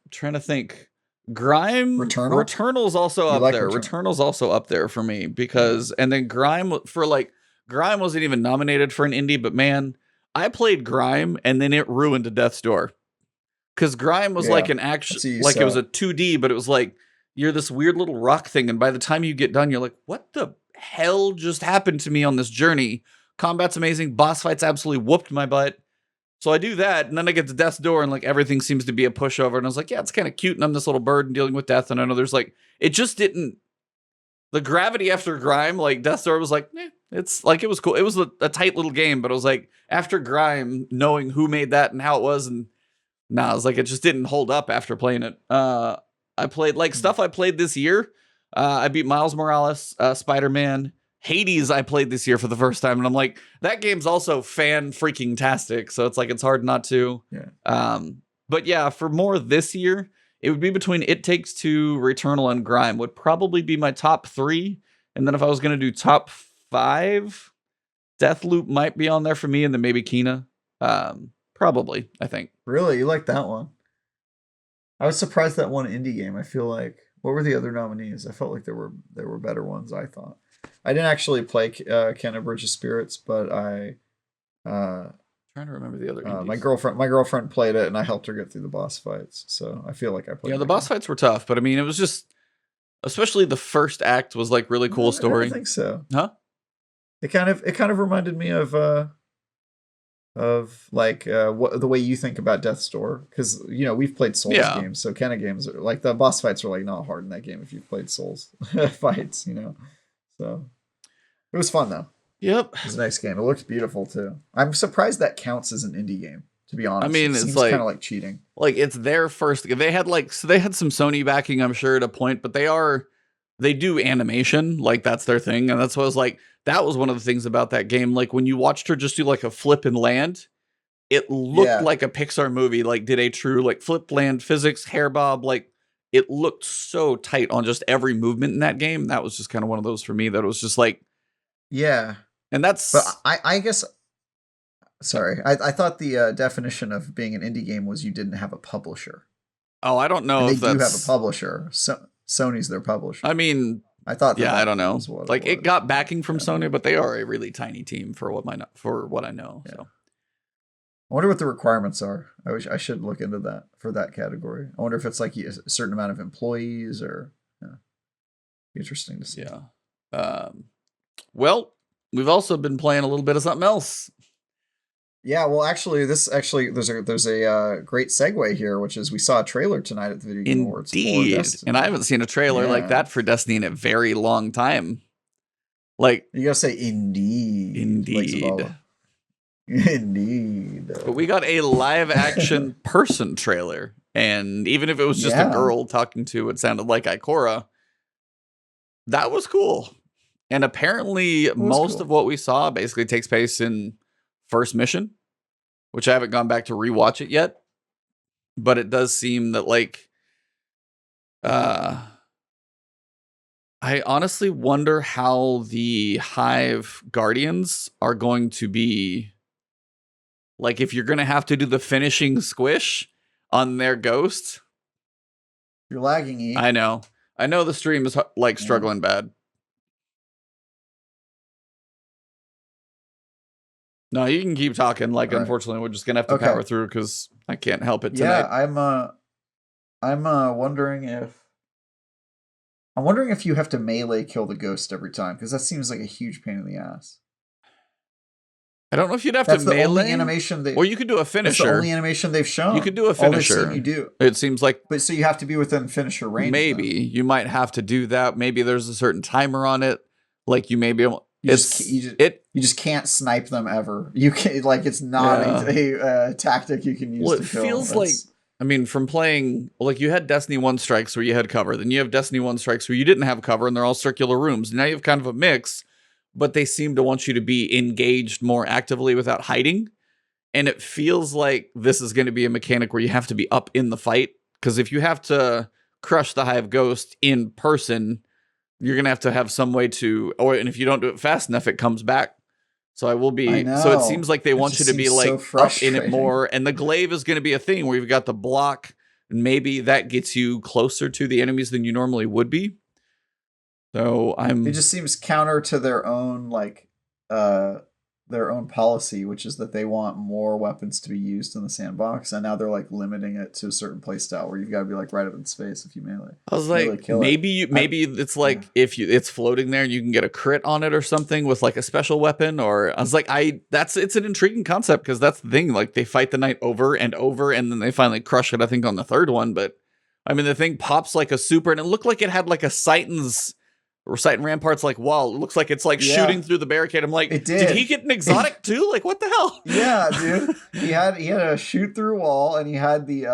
trying to think. Returnal's also up there. Returnal's also up there for me because, and then Grime wasn't even nominated for an indie, but man, I played Grime and then it ruined Death's Door. Because Grime was like an action, like it was a 2D, but it was like you're this weird little rock thing, and by the time you get done, you're like, what the hell just happened to me on this journey? Combat's amazing, boss fights absolutely whooped my butt. So I do that, and then I get to Death's Door, and like everything seems to be a pushover, and I was like, yeah, it's kind of cute, and I'm this little bird and dealing with death, and I know there's like, it just didn't, the gravity after Grime, like Death's Door was like, it's like, it was cool. It was a tight little game, but it was like, after Grime, knowing who made that and how it was, and I was like, it just didn't hold up after playing it. I played like stuff I played this year. I beat Miles Morales, Spider-Man, Hades. I played this year for the first time, and I'm like, that game's also fan freaking tastic. So it's like it's hard not to. Yeah. But yeah, for more this year, it would be between It Takes Two, Returnal, and Grime would probably be my top 3. And then if I was gonna do top 5, Deathloop might be on there for me, and then maybe Kena. Probably, I think. Really, you like that one? I was surprised that one indie game. I feel like, what were the other nominees? I felt like there were better ones. I thought I didn't actually play Kena Bridge of Spirits, but trying to remember the other. My girlfriend played it, and I helped her get through the boss fights. So I feel like I played. Yeah, the boss fights were tough, but I mean, it was just, especially the first act was like really cool story. I don't think so. Huh? It kind of reminded me of like the way you think about Death's Door, because we've played Souls games, so Kena games are like, the boss fights are like not hard in that game if you've played Souls fights, so it was fun though. Yep, it was a nice game. It looked beautiful too. I'm surprised that counts as an indie game, to be honest. I mean, it's like kind of like cheating. Like it's their first. They had some Sony backing, I'm sure, at a point, but they do animation, like that's their thing, and that's what I was like. That was one of the things about that game. Like when you watched her just do like a flip and land, it looked like a Pixar movie. Like did a true like flip land physics hair bob. Like it looked so tight on just every movement in that game. That was just kind of one of those for me that it was just like, yeah. And that's. But I guess. Sorry, I thought the definition of being an indie game was you didn't have a publisher. Oh, I don't know. And they do have a publisher. So Sony's their publisher. I mean. I thought. Yeah, I don't know. Like it got backing from Sony, but they are a really tiny team for what I know. Yeah. So, I wonder what the requirements are. I should look into that for that category. I wonder if it's like a certain amount of employees or. Interesting to see. Yeah. Well, we've also been playing a little bit of something else. Yeah, well, there's a great segue here, which is we saw a trailer tonight at the Video Game Awards. Indeed, and I haven't seen a trailer like that for Destiny in a very long time. Like you gotta say, indeed, indeed. But we got a live action person trailer, and even if it was just a girl talking to what sounded like Ikora, that was cool. And apparently, most of what we saw basically takes place in first mission, which I haven't gone back to rewatch it yet, but it does seem that like I honestly wonder how the Hive Guardians are going to be, like if you're going to have to do the finishing squish on their ghost. You're lagging, E. I know the stream is like struggling bad. No, you can keep talking. Like, unfortunately, we're just gonna have to power through because I can't help it tonight. Yeah, I'm wondering if you have to melee kill the ghost every time, because that seems like a huge pain in the ass. I don't know if you'd have to melee. Only animation or you could do a finisher. That's the only animation they've shown. You could do a finisher. You do. It seems like. But so you have to be within finisher range. Maybe you might have to do that. Maybe there's a certain timer on it. Like you may be able. You just can't snipe them ever. You can it's not a tactic you can use. Well, it feels like, I mean, from playing, like you had Destiny 1 strikes where you had cover, then you have Destiny 1 strikes where you didn't have cover, and they're all circular rooms. Now you have kind of a mix, but they seem to want you to be engaged more actively without hiding. And it feels like this is going to be a mechanic where you have to be up in the fight Because if you have to crush the Hive Ghost in person, you're going to have some way to, and if you don't do it fast enough, it comes back. So I so it know. seems like they It want you just to be seems so like up in it frustrating. more. And the glaive is going to be a thing where you've got the block, and maybe that gets you closer to the enemies than you normally would be. So It just seems counter to their own policy, which is that they want more weapons to be used in the sandbox, and now they're like limiting it to a certain playstyle where you've got to be like right up in space if you melee. I was Melee like, kill it. maybe it's like if it's floating there and you can get a crit on it or something with like a special weapon. Or I was like, it's an intriguing concept because that's the thing. Like they fight the knight over and over, and then they finally crush it. I think on the third one, but I mean the thing pops like a super, and it looked like it had like a Titan's. Reciting Rampart's like wall. It looks like it's like shooting through the barricade. I'm like, it did he get an exotic too? Like what the hell? Yeah, dude. He had a shoot through wall, and he had the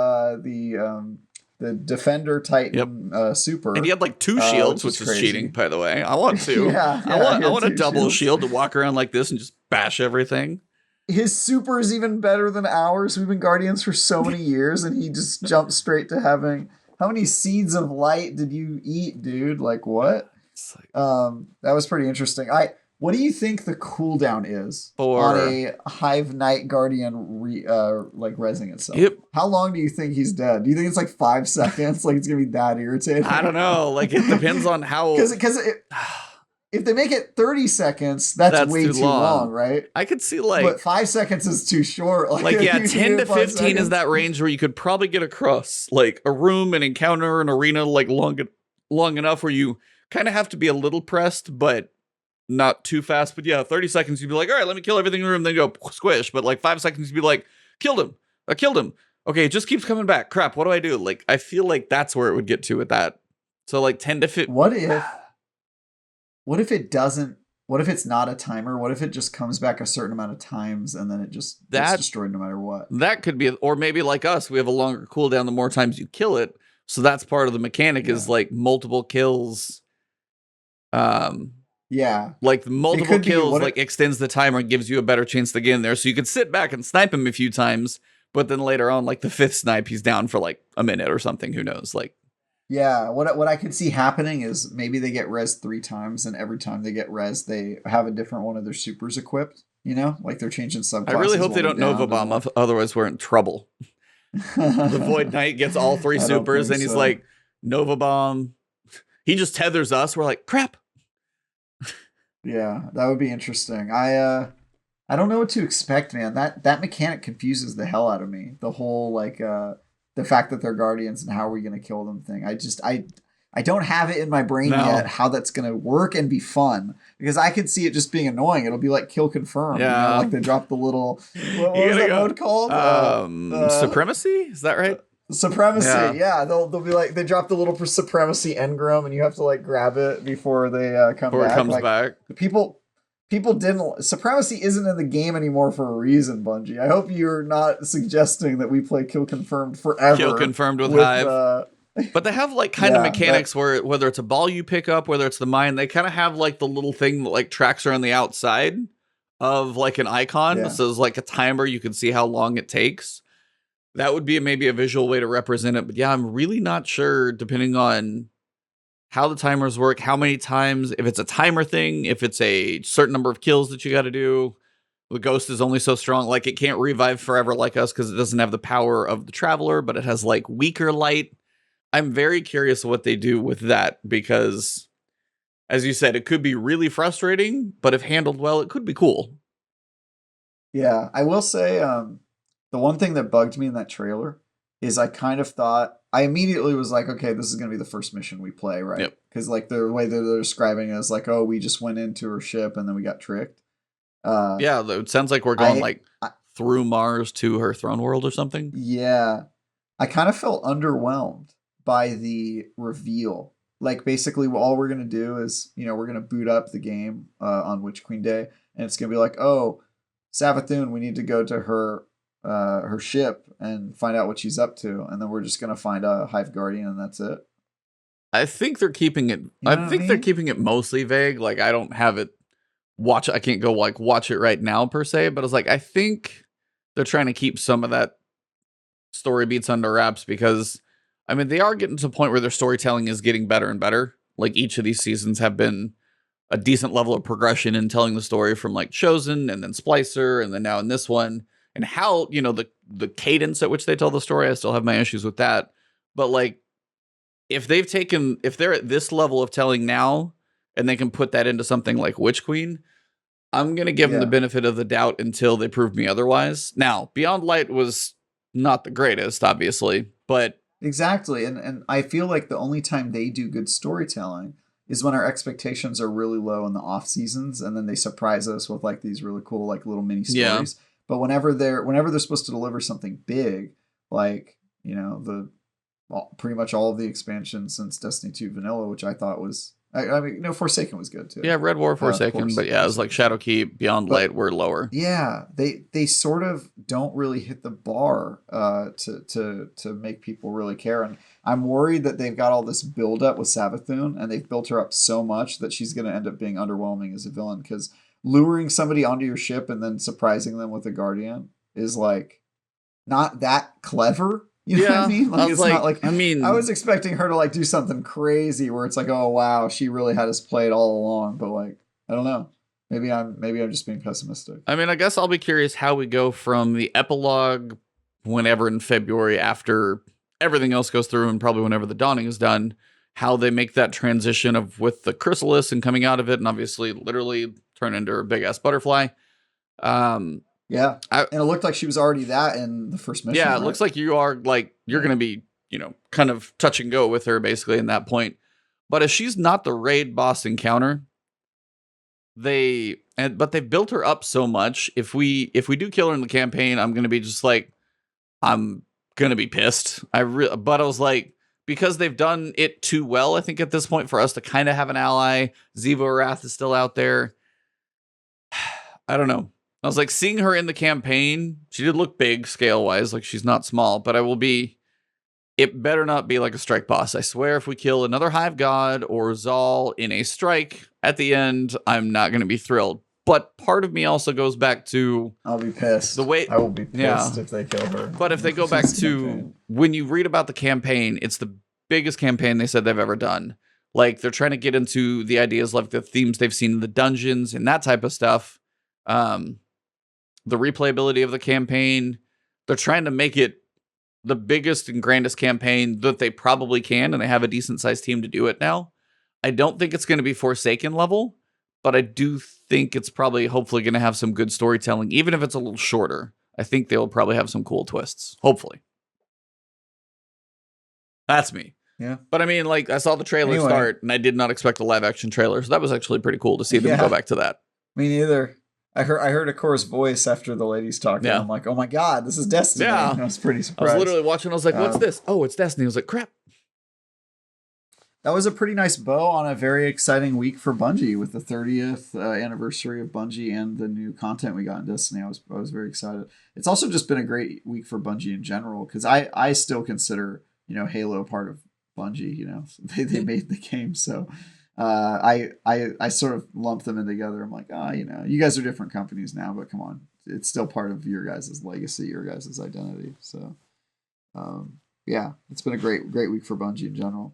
Defender Titan super, and he had like 2 shields, which is cheating, by the way. I want to. I want a double shield to walk around like this and just bash everything. His super is even better than ours. We've been Guardians for so many years, and he just jumped straight to having. How many seeds of light did you eat, dude? Like what? That was pretty interesting. What do you think the cooldown is on a Hive Knight Guardian like rezzing itself? Yep. How long do you think he's dead? Do you think it's like 5 seconds? Like it's gonna be that irritating? I don't know. Like it depends on how. Because if they make it 30 seconds, that's way too long, right? I could see like, but 5 seconds is too short. Like yeah, 10 to 15 is that range where you could probably get across like a room, an encounter, an arena, like long enough where you kind of have to be a little pressed, but not too fast. But yeah, 30 seconds, you'd be like, all right, let me kill everything in the room, then go squish. But like 5 seconds, you'd be like, killed him. I killed him. Okay, it just keeps coming back. Crap, what do I do? Like, I feel like that's where it would get to with that. So like 10 to 15. What if it doesn't? What if it's not a timer? What if it just comes back a certain amount of times and then it just gets destroyed no matter what? That could be, or maybe like us, we have a longer cooldown the more times you kill it. So that's part of the mechanic is like multiple kills. Like multiple kills like extends the timer and gives you a better chance to get in there. So you could sit back and snipe him a few times, but then later on, like the 5th snipe, he's down for like a minute or something. Who knows? Like, yeah, what I could see happening is maybe they get res 3 times, and every time they get res, they have a different one of their supers equipped. You know, like they're changing subclasses. I really hope they don't Nova Bomb, otherwise we're in trouble. The Void Knight gets all 3 supers, and he's like, Nova Bomb. He just tethers us. We're like, crap. Yeah, that would be interesting. I don't know what to expect, man. That mechanic confuses the hell out of me. The whole like the fact that they're guardians and how are we gonna kill them thing. I don't have it in my brain yet how that's gonna work and be fun, because I could see it just being annoying. It'll be like kill confirmed. Yeah, you know, like they drop the little what was that mode called? Supremacy? Is that right? Supremacy, yeah. They'll be like they drop the little supremacy engram, and you have to like grab it before they come before back. It comes like, back. People didn't. Supremacy isn't in the game anymore for a reason, Bungie. I hope you're not suggesting that we play Kill Confirmed forever. Kill Confirmed with Hive. But they have like kind of mechanics where whether it's a ball you pick up, whether it's the mine, they kind of have like the little thing that like tracks around the outside of like an icon. Yeah. So there's like a timer. You can see how long it takes. That would be maybe a visual way to represent it. But yeah, I'm really not sure, depending on how the timers work, how many times, if it's a timer thing, if it's a certain number of kills that you got to do. The ghost is only so strong. Like it can't revive forever like us because it doesn't have the power of the Traveler, but it has like weaker light. I'm very curious what they do with that because, as you said, it could be really frustrating, but if handled well, it could be cool. Yeah, I will say the one thing that bugged me in that trailer is I kind of thought, I immediately was like, okay, this is going to be the first mission we play, right? Because like the way that they're describing it is like, oh, we just went into her ship and then we got tricked. Yeah, it sounds like we're going through Mars to her throne world or something. Yeah, I kind of felt underwhelmed by the reveal. Like basically all we're going to do is, you know, we're going to boot up the game on Witch Queen Day, and it's going to be like, oh, Savathun, we need to go to her ship and find out what she's up to, and then we're just going to find a Hive Guardian, and that's it. I think they're keeping it they're keeping it mostly vague. Like I don't have it I can't go like watch it right now per se, but it's like I think they're trying to keep some of that story beats under wraps because I mean, they are getting to a point where their storytelling is getting better and better. Like each of these seasons have been a decent level of progression in telling the story from like Chosen and then Splicer and then now in this one, and how, you know, the cadence at which they tell the story. I still have my issues with that. But like if they're at this level of telling now and they can put that into something like Witch Queen, I'm going to give them the benefit of the doubt until they prove me otherwise. Now, Beyond Light was not the greatest, obviously, but exactly. And I feel like the only time they do good storytelling is when our expectations are really low in the off seasons, and then they surprise us with like these really cool like little mini stories. Yeah. But whenever they're supposed to deliver something big, like, you know, pretty much all of the expansions since Destiny 2 Vanilla, which I thought was, I mean, no, Forsaken was good too. Yeah, Red War, Forsaken, but yeah, it was like Shadowkeep, Beyond Light were lower. Yeah, they sort of don't really hit the bar to make people really care, and I'm worried that they've got all this build up with Savathun, and they've built her up so much that she's going to end up being underwhelming as a villain, because luring somebody onto your ship and then surprising them with a Guardian is like not that clever. You know what I mean? Like, it's not like, I mean, I was expecting her to like do something crazy where it's like, oh wow, she really had us played all along. But like, I don't know. Maybe I'm just being pessimistic. I mean, I guess I'll be curious how we go from the epilogue whenever in February after everything else goes through, and probably whenever the Dawning is done, how they make that transition of with the chrysalis and coming out of it, and obviously literally turn into a big ass butterfly. Yeah, and it looked like she was already that in the first mission. Yeah, it right? looks like you're going to be, you know, kind of touch and go with her basically in that point. But if she's not the raid boss encounter, but they've built her up so much. If we do kill her in the campaign, I'm going to be just like, I'm going to be pissed. But I was like, because they've done it too well, I think at this point for us to kind of have an ally. Ziva Wrath is still out there. I don't know. I was like, seeing her in the campaign, she did look big scale-wise, like she's not small, but it better not be like a strike boss. I swear if we kill another Hive God or Zal in a strike at the end, I'm not going to be thrilled. But part of me also goes back to... I'll be pissed. I will be pissed if they kill her. But if they go back to... When you read about the campaign, it's the biggest campaign they said they've ever done. Like, they're trying to get into the ideas, like the themes they've seen in the dungeons and that type of stuff. The replayability of the campaign, they're trying to make it the biggest and grandest campaign that they probably can, and they have a decent sized team to do it now. I don't think it's going to be Forsaken level, but I do think it's probably hopefully going to have some good storytelling, even if it's a little shorter. I think they'll probably have some cool twists, hopefully. That's me. Yeah. But I mean, like, I saw the trailer start, and I did not expect a live action trailer, so that was actually pretty cool to see them go back to that. Me neither. I heard Akor's voice after the ladies talked. Yeah. I'm like, oh my god, this is Destiny. Yeah. I was pretty surprised. I was literally watching. I was like, what's this? Oh, it's Destiny. I was like, crap. That was a pretty nice bow on a very exciting week for Bungie with the 30th anniversary of Bungie and the new content we got in Destiny. I was very excited. It's also just been a great week for Bungie in general, because I still consider, you know, Halo part of Bungie. You know, they made the game, so. I sort of lump them in together. I'm like, you know, you guys are different companies now, but come on, it's still part of your guys' legacy, your guys' identity. So, yeah, it's been a great week for Bungie in general.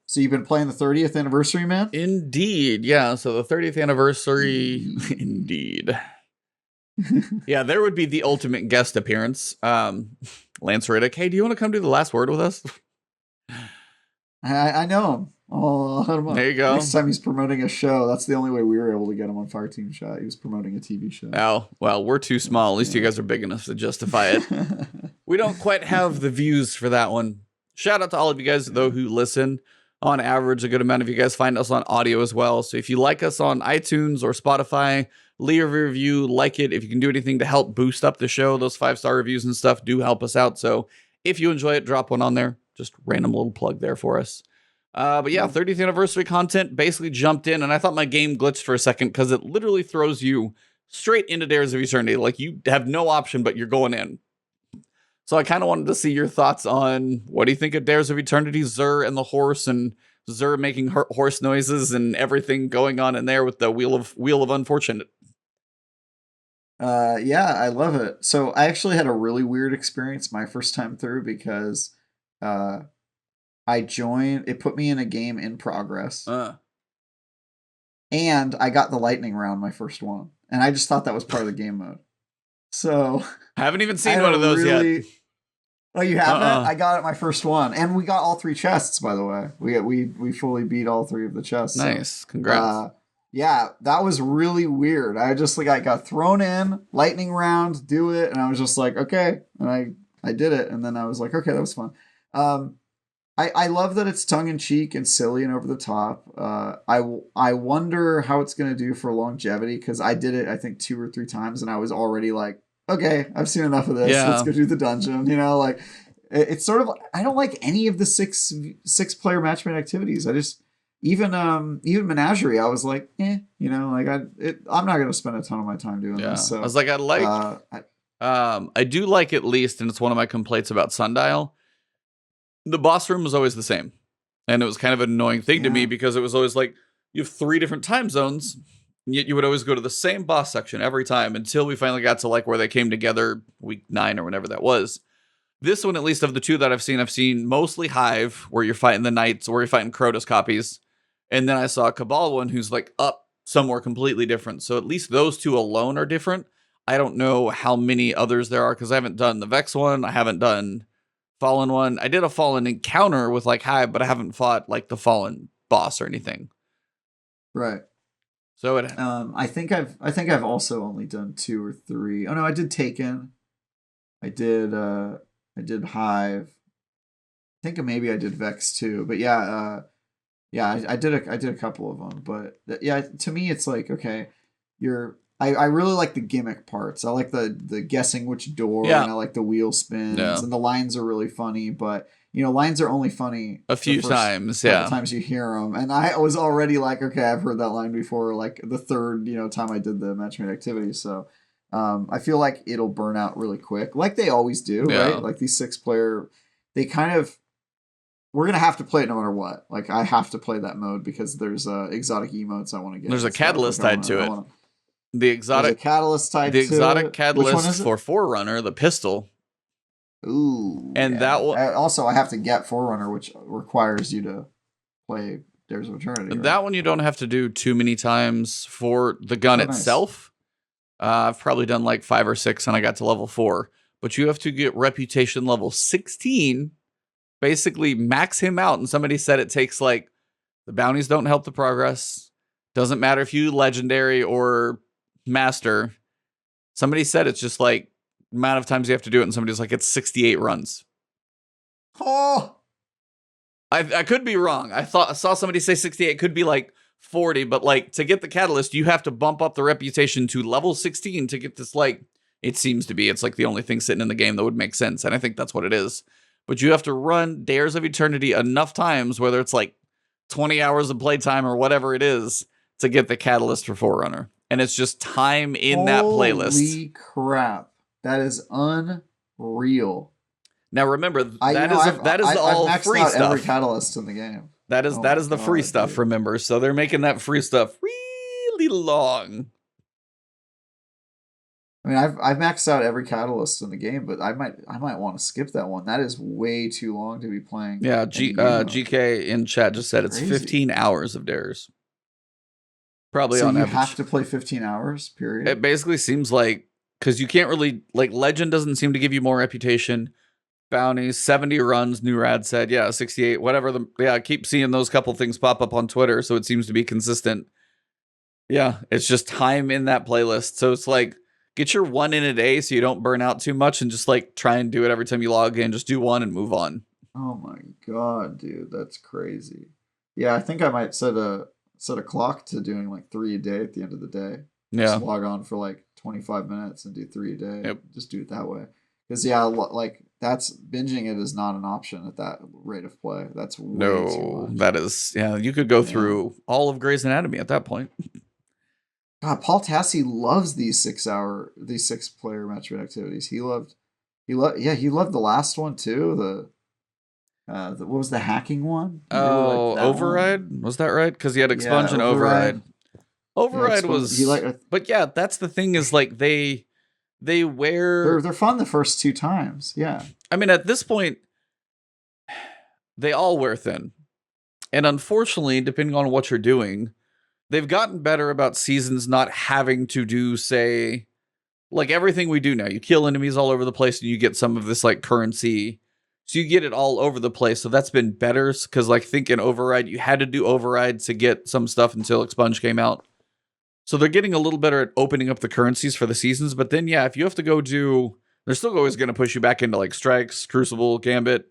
So you've been playing the 30th anniversary, man? Indeed, yeah. So the 30th anniversary, indeed. Yeah, there would be the ultimate guest appearance. Lance Riddick, hey, do you want to come do the last word with us? I know him. Oh, there you go. Next time he's promoting a show, that's the only way we were able to get him on Fireteam Shot. He was promoting a TV show. Oh, well, we're too small. At least you guys are big enough to justify it. We don't quite have the views for that one. Shout out to all of you guys, though, who listen. On average, a good amount of you guys find us on audio as well. So if you like us on iTunes or Spotify, leave a review, like it. If you can do anything to help boost up the show, those 5-star reviews and stuff do help us out. So if you enjoy it, drop one on there. Just random little plug there for us. But yeah, 30th anniversary content basically jumped in, and I thought my game glitched for a second because it literally throws you straight into Dares of Eternity. Like, you have no option, but you're going in. So I kind of wanted to see your thoughts on what do you think of Dares of Eternity, Xur and the horse, and Xur making horse noises and everything going on in there with the Wheel of Unfortunate. Yeah, I love it. So I actually had a really weird experience my first time through, because uh, I joined. It put me in a game in progress, and I got the lightning round, my first one, and I just thought that was part of the game mode. So I haven't even I seen had one a of those yet. Oh, you haven't? I got it my first one, and we got all 3 chests. By the way, we fully beat all 3 of the chests. Nice, so, congrats. Yeah, that was really weird. I just I got thrown in, lightning round, do it, and I was just like, okay, and I did it, and then I was like, okay, that was fun. I love that it's tongue in cheek and silly and over the top. I wonder how it's gonna do for longevity because I did it I think 2 or 3 times, and I was already like, okay, I've seen enough of this. Yeah. Let's go do the dungeon. It's sort of, I don't like any of the six player matchmade activities. I just even Menagerie, I was like, I'm not gonna spend a ton of my time doing this. So I was like, I do like at least, and it's one of my complaints about Sundial. The boss room was always the same, and it was kind of an annoying thing to me because it was always like you have 3 different time zones. Yet you would always go to the same boss section every time until we finally got to like where they came together week 9 or whenever that was. This one, at least of the 2 that I've seen mostly Hive, where you're fighting the Knights, or you're fighting Crotus copies. And then I saw a Cabal one who's like up somewhere completely different. So at least those 2 alone are different. I don't know how many others there are because I haven't done the Vex one. I haven't done Fallen one. I did a Fallen encounter with like Hive, but I haven't fought like the Fallen boss or anything. Right. So it. I think I've also only done 2 or 3. Oh no, I did Taken. I did Hive. I think maybe I did Vex too. But yeah, I did a couple of them. But yeah, to me it's like, okay, I really like the gimmick parts. I like the guessing which door, and I like the wheel spins, and the lines are really funny. But lines are only funny a few times. Yeah, times you hear them, and I was already like, okay, I've heard that line before. Like the third time I did the matchmade activity, so I feel like it'll burn out really quick, like they always do, right? Like these 6-player, they kind of. We're gonna have to play it no matter what. Like I have to play that mode because there's exotic emotes I want to get. There's a catalyst tied to it. The exotic catalyst tied the to exotic catalyst for Forerunner, the pistol. Ooh, and that one also I have to get Forerunner, which requires you to play Dares of Eternity. Right? That one you don't have to do too many times for the gun itself. Nice. I've probably done like 5 or 6, and I got to level 4. But you have to get reputation level 16. Basically, max him out. And somebody said it takes like the bounties don't help the progress. Doesn't matter if you legendary or master. Somebody said it's just like amount of times you have to do it, and somebody's like, it's 68 runs. Oh, I could be wrong. I saw somebody say 68. It could be like 40, but like to get the catalyst, you have to bump up the reputation to level 16 to get this. Like it seems to be, it's like the only thing sitting in the game that would make sense, and I think that's what it is. But you have to run Dares of Eternity enough times, whether it's like 20 hours of playtime or whatever it is, to get the catalyst for Forerunner. And it's just time in that playlist. Holy crap. That is unreal. Now remember, that is all I've maxed free out stuff. Every catalyst in the game. That is the free stuff, dude. Remember. So they're making that free stuff really long. I mean, I've maxed out every catalyst in the game, but I might want to skip that one. That is way too long to be playing. Yeah, GK in chat just said it's 15 hours of dares. Probably on average. So you have to play 15 hours, period? It basically seems like, because you can't really, like, Legend doesn't seem to give you more reputation. Bounties, 70 runs, New Rad said, 68, whatever. I keep seeing those couple things pop up on Twitter, so it seems to be consistent. Yeah, it's just time in that playlist. So it's like, get your 1 in a day so you don't burn out too much, and just like try and do it every time you log in. Just do 1 and move on. Oh my god, dude, that's crazy. Yeah, I think I might set a clock to doing like 3 a day at the end of the day. Yeah. Just log on for like 25 minutes and do 3 a day. Yep. Just do it that way. Because like that's binging it is not an option at that rate of play. That's way too much. That is, you could go through all of Grey's Anatomy at that point. God, Paul Tassi loves these 6-player matchmade activities. He loved the last one too. What was the hacking one? Override? Was that right? Because he had Expunge and Override. Override was, but yeah, that's the thing is like they wear. They're fun the first 2 times. Yeah. I mean, at this point, they all wear thin. And unfortunately, depending on what you're doing, they've gotten better about seasons not having to do, say, like everything we do now. You kill enemies all over the place and you get some of this like currency. So you get it all over the place. So that's been better because like think in Override, you had to do Override to get some stuff until Expunge came out. So they're getting a little better at opening up the currencies for the seasons. But then, yeah, if you have to go do, they're still always going to push you back into like Strikes, Crucible, Gambit.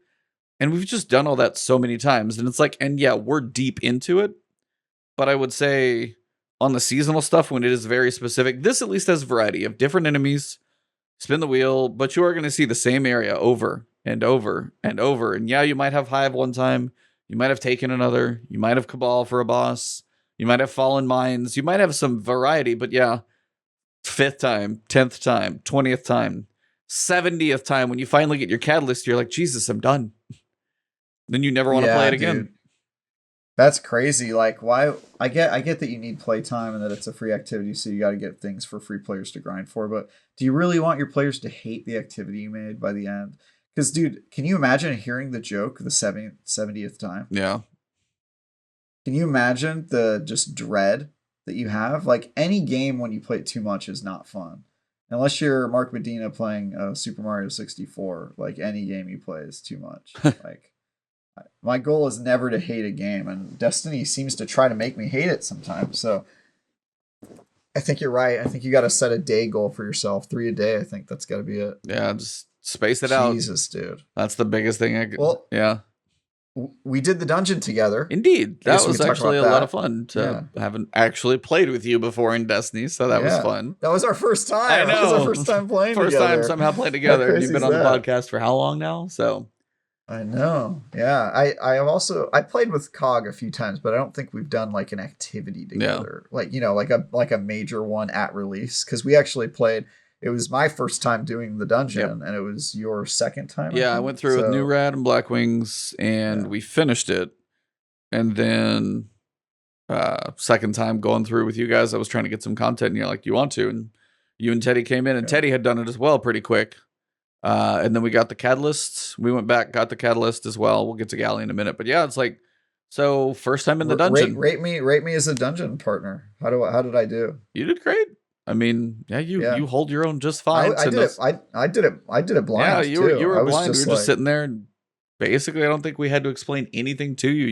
And we've just done all that so many times. And it's like, and yeah, we're deep into it. But I would say on the seasonal stuff, when it is very specific, this at least has variety of different enemies. Spin the wheel, but you are going to see the same area over and over and over. And yeah, you might have Hive one time. You might have taken another. You might have Cabal for a boss. You might have Fallen Mines. You might have some variety, but yeah, 5th time, 10th time, 20th time, 70th time, when you finally get your catalyst, you're like, Jesus, I'm done. Then you never want to play it again. Dude. That's crazy. Like, why? I get that you need playtime and that it's a free activity, so you got to get things for free players to grind for. But do you really want your players to hate the activity you made by the end? Because, dude, can you imagine hearing the joke the 70th time? Yeah. Can you imagine the just dread that you have? Like, any game when you play it too much is not fun. Unless you're Mark Medina playing Super Mario 64, like any game you play is too much. Like, my goal is never to hate a game, and Destiny seems to try to make me hate it sometimes. So I think you're right. I think you got to set a day goal for yourself, 3 a day. I think that's got to be it. Yeah, just space it out. Jesus, dude. That's the biggest thing. Yeah. We did the dungeon together. Indeed. That was actually a lot of fun. Haven't actually played with you before in Destiny, so that was fun. That was our first time. I know. That was our first time playing together. First time somehow playing together. You've been on the podcast for how long now? So I know. Yeah. I played with Cog a few times, but I don't think we've done like an activity together. Yeah. Like, you know, like a major one at release. Because we actually played. It was my first time doing the dungeon, and it was your second time. I went through with New Rad and Black Wings, and we finished it. And then second time going through with you guys, I was trying to get some content, and you're like, "You want to?" And you and Teddy came in, and Teddy had done it as well pretty quick. And then we got the catalyst. We went back, got the catalyst as well. We'll get to Galley in a minute, but yeah, it's like so first time in the dungeon. Rate me as a dungeon partner. How did I do? You did great. I mean, you hold your own just fine. I did it blind. Yeah, you were blind. We were just sitting there, and basically, I don't think we had to explain anything to you.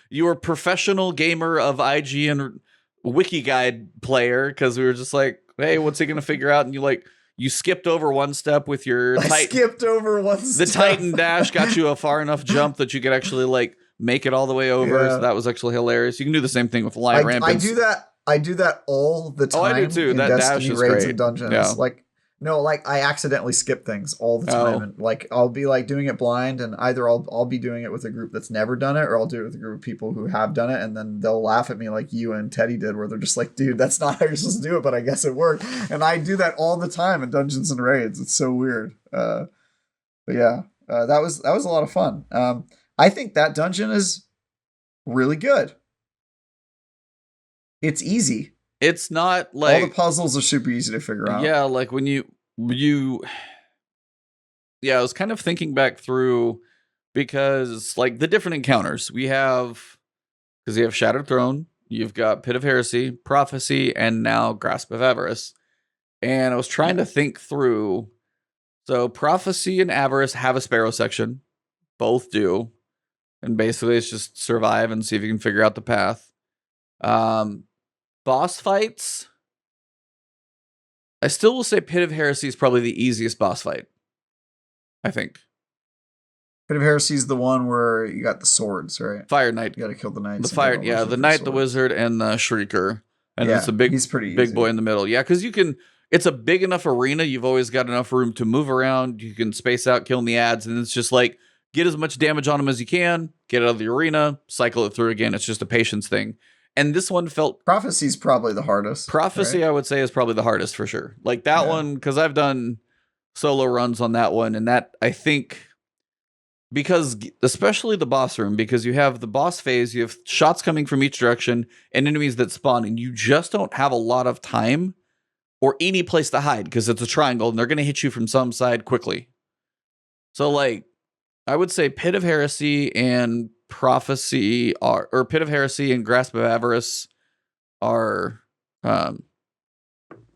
You were professional gamer of IG and Wiki Guide player because we were just like, hey, what's he gonna figure out? And you skipped over one step with your The Titan dash got you a far enough jump that you could actually like make it all the way over. Yeah. So that was actually hilarious. You can do the same thing with Lion Rampants. I do that all the time. Oh, I do too. That Destiny dash is raids great. And dungeons. Yeah. I accidentally skip things all the time. And like I'll be like doing it blind, and either I'll be doing it with a group that's never done it, or I'll do it with a group of people who have done it, and then they'll laugh at me like you and Teddy did, where they're just like, dude, that's not how you're supposed to do it, but I guess it worked. And I do that all the time in dungeons and raids. It's so weird. But yeah, that was a lot of fun. I think that dungeon is really good. It's easy. It's not like all the puzzles are super easy to figure out. Yeah, like when you I was kind of thinking back through because like the different encounters we have, because you have Shattered Throne, you've got Pit of Heresy, Prophecy, and now Grasp of Avarice. And I was trying to think through. So Prophecy and Avarice have a Sparrow section. Both do. And basically it's just survive and see if you can figure out the path. Boss fights, I still will say Pit of Heresy is probably the easiest boss fight, I think. Pit of Heresy is the one where you got the swords, right? Fire Knight. You got to kill the knights. The Knight, the Wizard, and the Shrieker. And it's a he's pretty big easy. Boy in the middle. Yeah, because it's a big enough arena. You've always got enough room to move around. You can space out killing the ads, and it's just like, get as much damage on them as you can, get out of the arena, cycle it through again. It's just a patience thing. And this one felt... Prophecy's probably the hardest. Prophecy, right? I would say, is probably the hardest for sure. Like that one, because I've done solo runs on that one. And that, I think, because especially the boss room, because you have the boss phase, you have shots coming from each direction and enemies that spawn. And you just don't have a lot of time or any place to hide because it's a triangle and they're going to hit you from some side quickly. So like I would say Pit of Heresy and Prophecy are, or Pit of Heresy and Grasp of Avarice are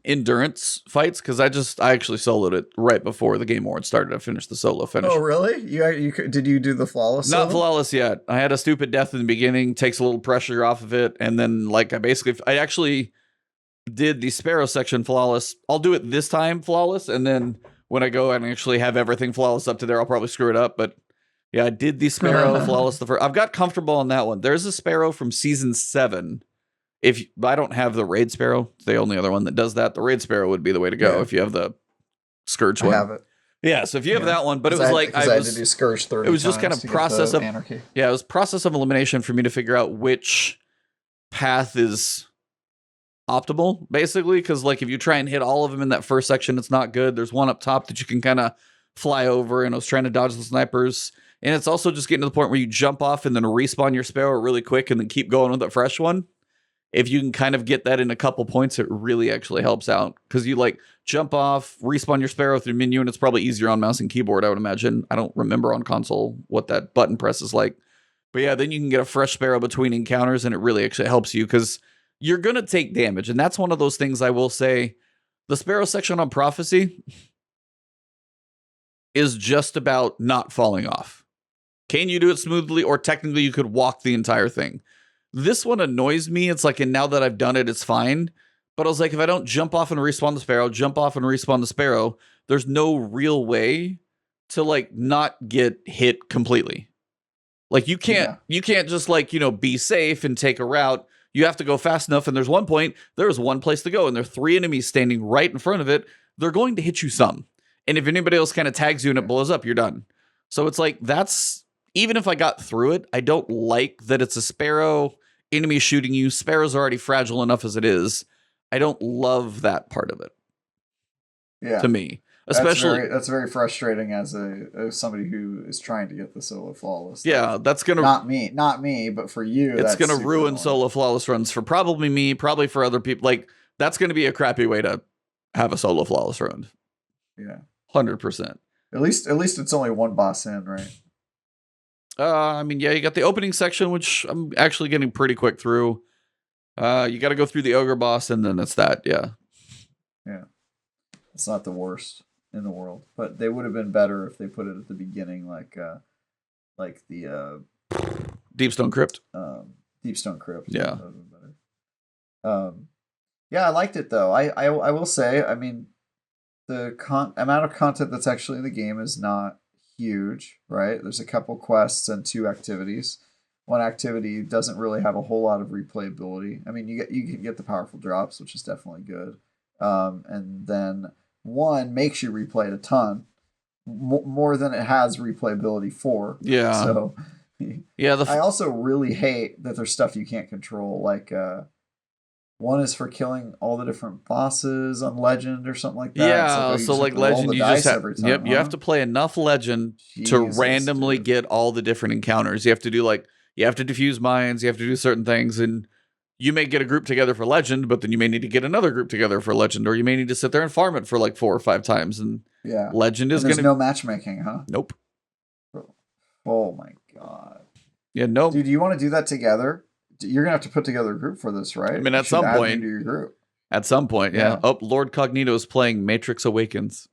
endurance fights, because I actually soloed it right before the game award started. I finished the solo finish. Oh, really? Did you do the flawless? Not flawless yet. I had a stupid death in the beginning, takes a little pressure off of it, and then like I actually did the Sparrow section flawless. I'll do it this time flawless, and then when I go and actually have everything flawless up to there, I'll probably screw it up. But yeah, I did the Sparrow flawless the first. I've got comfortable on that one. There's a Sparrow from season 7. If I don't have the Raid Sparrow, it's the only other one that does that. The Raid Sparrow would be the way to go if you have the Scourge one. I have it. Yeah, so if you have that one, but it was like I had to do Scourge 30 it was just kind of process of anarchy. Yeah, it was process of elimination for me to figure out which path is optimal, basically, because like if you try and hit all of them in that first section, it's not good. There's one up top that you can kind of fly over, and I was trying to dodge the snipers, and it's also just getting to the point where you jump off and then respawn your Sparrow really quick and then keep going with a fresh one. If you can kind of get that in a couple points, it really actually helps out, because you like jump off, respawn your Sparrow through menu, and it's probably easier on mouse and keyboard, I would imagine. I don't remember on console what that button press is like. But yeah, then you can get a fresh Sparrow between encounters, and it really actually helps you, because you're going to take damage. And that's one of those things I will say. The Sparrow section on Prophecy is just about not falling off. Can you do it smoothly? Or technically you could walk the entire thing. This one annoys me. It's like, and now that I've done it, it's fine. But I was like, if I don't jump off and respawn the Sparrow, jump off and respawn the Sparrow, there's no real way to like not get hit completely. Like you can't just like, be safe and take a route. You have to go fast enough. And there's one point, there's one place to go, and there are 3 enemies standing right in front of it. They're going to hit you some. And if anybody else kind of tags you and it blows up, you're done. So it's like, that's, even if I got through it, I don't like that it's a Sparrow, enemy shooting you. Sparrow's already fragile enough as it is. I don't love that part of it. Yeah. To me. Especially that's very frustrating as somebody who is trying to get the solo flawless. Yeah, that's gonna not me, but for you, it's gonna ruin solo flawless runs for probably me, probably for other people. Like that's gonna be a crappy way to have a solo flawless run. Yeah, 100%. At least it's only one boss in, right? I mean, yeah, you got the opening section, which I'm actually getting pretty quick through. You got to go through the ogre boss, and then it's that. Yeah. It's not the worst in the world, but they would have been better if they put it at the beginning, like the Deepstone Crypt. Deepstone Crypt. Yeah. Yeah, I liked it though. I will say, I mean, the amount of content that's actually in the game is not huge, right? There's a couple quests and 2 activities. One activity doesn't really have a whole lot of replayability. I mean, you can get the powerful drops, which is definitely good. And then one makes you replay it a ton, more than it has replayability for. Yeah. So, yeah. I also really hate that there's stuff you can't control. Like, one is for killing all the different bosses on Legend or something like that. Yeah. So like Legend, you just have, you have to play enough Legend to randomly get all the different encounters. You have to do you have to defuse mines. You have to do certain things, and you may get a group together for Legend, but then you may need to get another group together for Legend, or you may need to sit there and farm it for like 4 or 5 times. And Legend is going to... no matchmaking, huh? Nope. Oh my God. Yeah, no. Dude, do you want to do that together? You're going to have to put together a group for this, right? I mean, at some point. Your group. At some point, yeah. Oh, Lord Cognito is playing Matrix Awakens.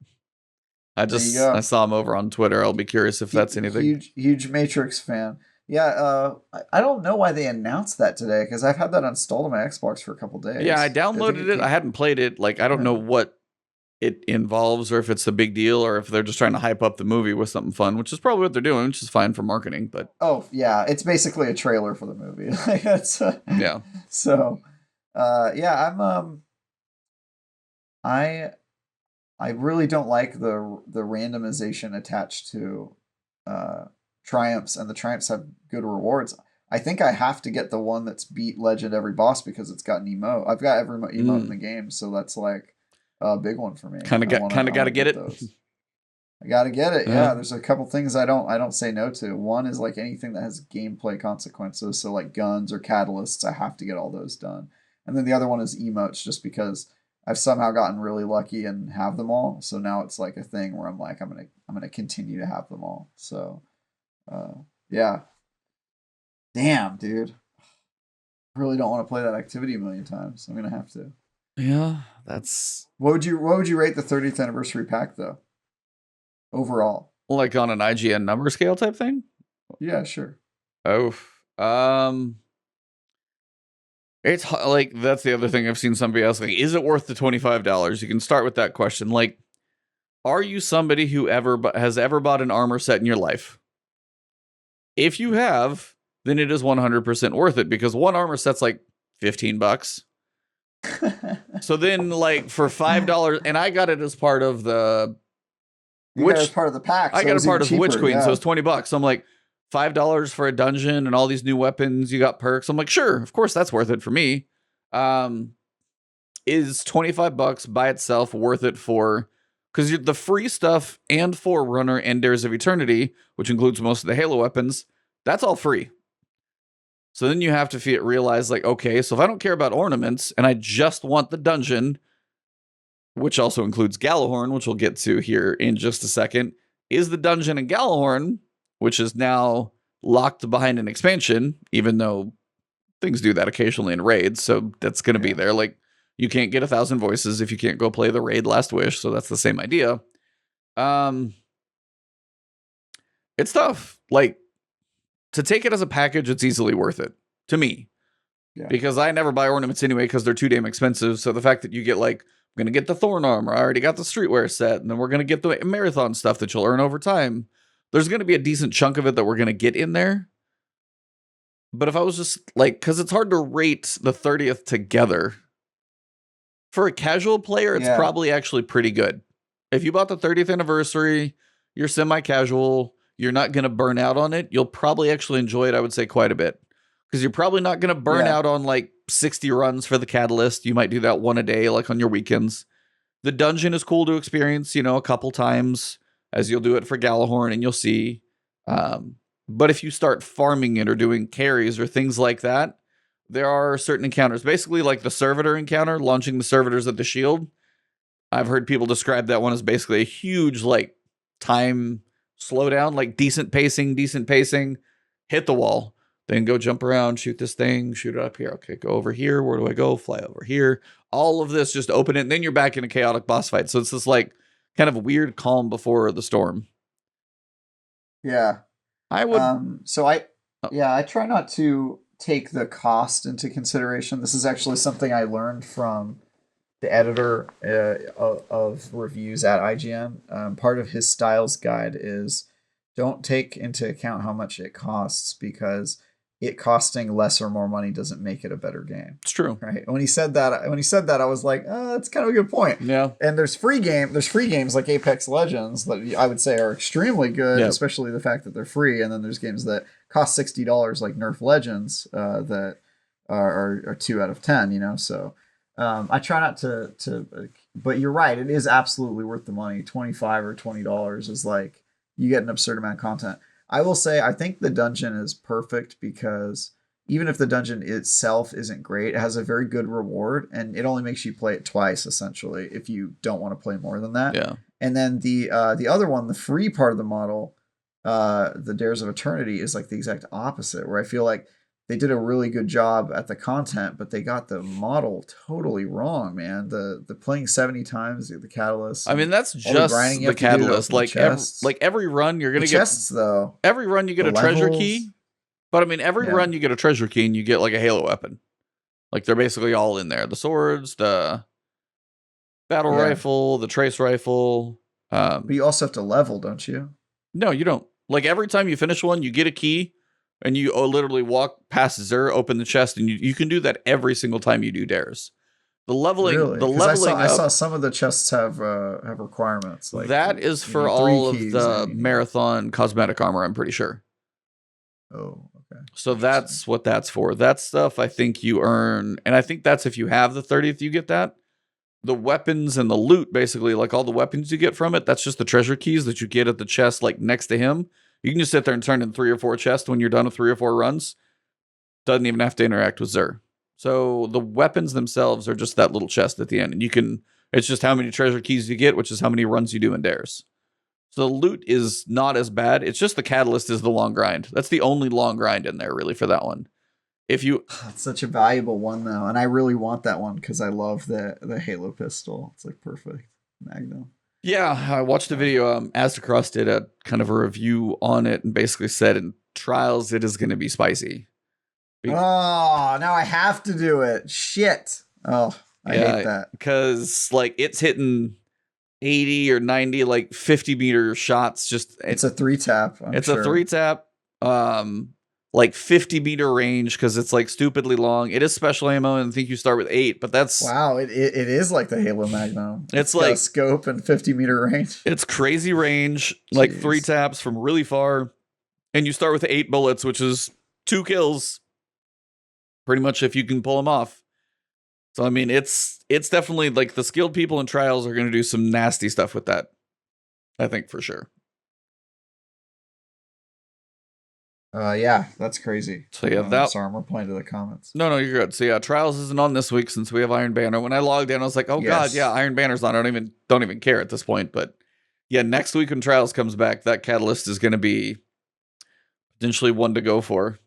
I saw him over on Twitter. I'll be curious if that's anything. Huge Matrix fan. Yeah, I don't know why they announced that today, because I've had that installed on my Xbox for a couple days. Yeah, I downloaded it. I hadn't played it. Like, I don't know what it involves, or if it's a big deal, or if they're just trying to hype up the movie with something fun, which is probably what they're doing, which is fine for marketing. But yeah, it's basically a trailer for the movie. Yeah. So, yeah, I really don't like the randomization attached to triumphs, and the triumphs have good rewards. I think I have to get the one that's beat Legend every boss because it's got an emote. I've got every emote in the game, so that's like a big one for me. Kind of got to get it. I got to get it. Yeah, there's a couple things I don't say no to. One is like anything that has gameplay consequences, so like guns or catalysts, I have to get all those done. And then the other one is emotes, just because I've somehow gotten really lucky and have them all. So now it's like a thing where I'm like, I'm gonna continue to have them all. So Yeah. Damn, dude. I really don't want to play that activity a million times. I'm gonna have to. Yeah, that's What would you rate the 30th anniversary pack though? Overall. like on an IGN number scale type thing. Yeah, sure. Oh, it's like that's the other thing I've seen somebody else like. Is it worth the $25? You can start with that question. Like, are you somebody who has ever bought an armor set in your life? If you have, then it is 100% worth it because one armor set's like $15. So then, like for $5, and I got it as part of the As part of the pack. I So got it a part of cheaper, Witch Queen, yeah. so it's $20. So I'm like, $5 for a dungeon and all these new weapons. You got perks. I'm like, sure, of course that's worth it for me. Is $25 by itself worth it for? Because the free stuff and Forerunner and Dares of Eternity, which includes most of the Halo weapons, that's all free. So then you have to realize, like, okay, so if I don't care about ornaments and I just want the dungeon, which also includes Gallahorn, which we'll get to here in just a second, is the dungeon in Gallahorn, which is now locked behind an expansion, even though things do that occasionally in raids, so that's going to be there. Like, you can't get 1,000 voices if you can't go play the raid Last Wish, so that's the same idea. It's tough. Like, to take it as a package, it's easily worth it to me. Yeah. Because I never buy ornaments anyway because they're too damn expensive. So the fact that you get like, I'm going to get the Thorn armor, I already got the streetwear set, and then we're going to get the marathon stuff that you'll earn over time. There's going to be a decent chunk of it that we're going to get in there. But if I was just like, because it's hard to rate the 30th together. For a casual player, it's probably actually pretty good. If you bought the 30th anniversary, you're semi-casual, you're not going to burn out on it, you'll probably actually enjoy it, I would say, quite a bit. Because you're probably not going to burn out on like 60 runs for the Catalyst. You might do that one a day, like on your weekends. The dungeon is cool to experience, a couple times, as you'll do it for Gallahorn, and you'll see. But if you start farming it or doing carries or things like that, there are certain encounters, basically like the servitor encounter, launching the servitors at the shield. I've heard people describe that one as basically a huge like time slowdown, like decent pacing, hit the wall, then go jump around, shoot this thing, shoot it up here. Okay, go over here. Where do I go? Fly over here. All of this, just open it, and then you're back in a chaotic boss fight. So it's this like kind of weird calm before the storm. Yeah. I would. I try not to take the cost into consideration. This is actually something I learned from the editor of reviews at IGN. Part of his styles guide is don't take into account how much it costs, because it costing less or more money doesn't make it a better game. It's true, right? When he said that, I was like, oh, that's kind of a good point. Yeah. And there's free games like Apex Legends that I would say are extremely good, especially the fact that they're free. And then there's games that cost $60 like Nerf Legends that are 2 out of 10. So I try not to. But you're right, it is absolutely worth the money. $25 or $20 is like you get an absurd amount of content. I will say, I think the dungeon is perfect because even if the dungeon itself isn't great, it has a very good reward, and it only makes you play it twice, essentially, if you don't want to play more than that. Yeah. And then the other one, the free part of the model, the Dares of Eternity, is like the exact opposite, where I feel like they did a really good job at the content, but they got the model totally wrong, man. The playing 70 times the Catalyst. I mean, that's just the Catalyst. Like every run, you're gonna get chests though. Every run you get a treasure key, but I mean, every run you get a treasure key and you get like a Halo weapon. Like they're basically all in there: the swords, the battle rifle, the trace rifle. But you also have to level, don't you? No, you don't. Like every time you finish one, you get a key. And you literally walk past Xur, open the chest, and you can do that every single time you do dares. The leveling, I saw some of the chests have requirements. Like that is for all of the marathon cosmetic armor, I'm pretty sure. Oh, okay. So that's what that's for. That stuff I think you earn, and I think that's if you have the 30th, you get that. The weapons and the loot, basically, like all the weapons you get from it, that's just the treasure keys that you get at the chest, like next to him. You can just sit there and turn in 3 or 4 chests when you're done with 3 or 4 runs. Doesn't even have to interact with Xur. So the weapons themselves are just that little chest at the end. And it's just how many treasure keys you get, which is how many runs you do in dares. So the loot is not as bad. It's just the catalyst is the long grind. That's the only long grind in there, really, for that one. If you, It's such a valuable one though, and I really want that one because I love the Halo pistol. It's like perfect Magnum. yeah, I watched a video. Astacross did a kind of a review on it and basically said in trials it is going to be spicy. Oh, now I have to do it. Shit. Oh, I hate that. Because like it's hitting 80 or 90, like 50-meter shots. Just it's a 3-tap. It's a 3-tap. Like 50-meter range because it's like stupidly long. It is special ammo, and I think you start with 8, but that's wow. It is like the Halo Magnum. It's like got a scope and 50-meter range. It's crazy range, like 3 taps from really far, and you start with 8 bullets, which is 2 kills, pretty much if you can pull them off. So I mean, it's definitely like the skilled people in trials are going to do some nasty stuff with that. I think for sure. Yeah, that's crazy. So yeah, sorry, I'm replying to the comments. No, you're good. So yeah, Trials isn't on this week since we have Iron Banner. When I logged in, I was like, oh god, yeah, Iron Banner's on. I don't even care at this point. But yeah, next week when Trials comes back, that catalyst is going to be potentially one to go for.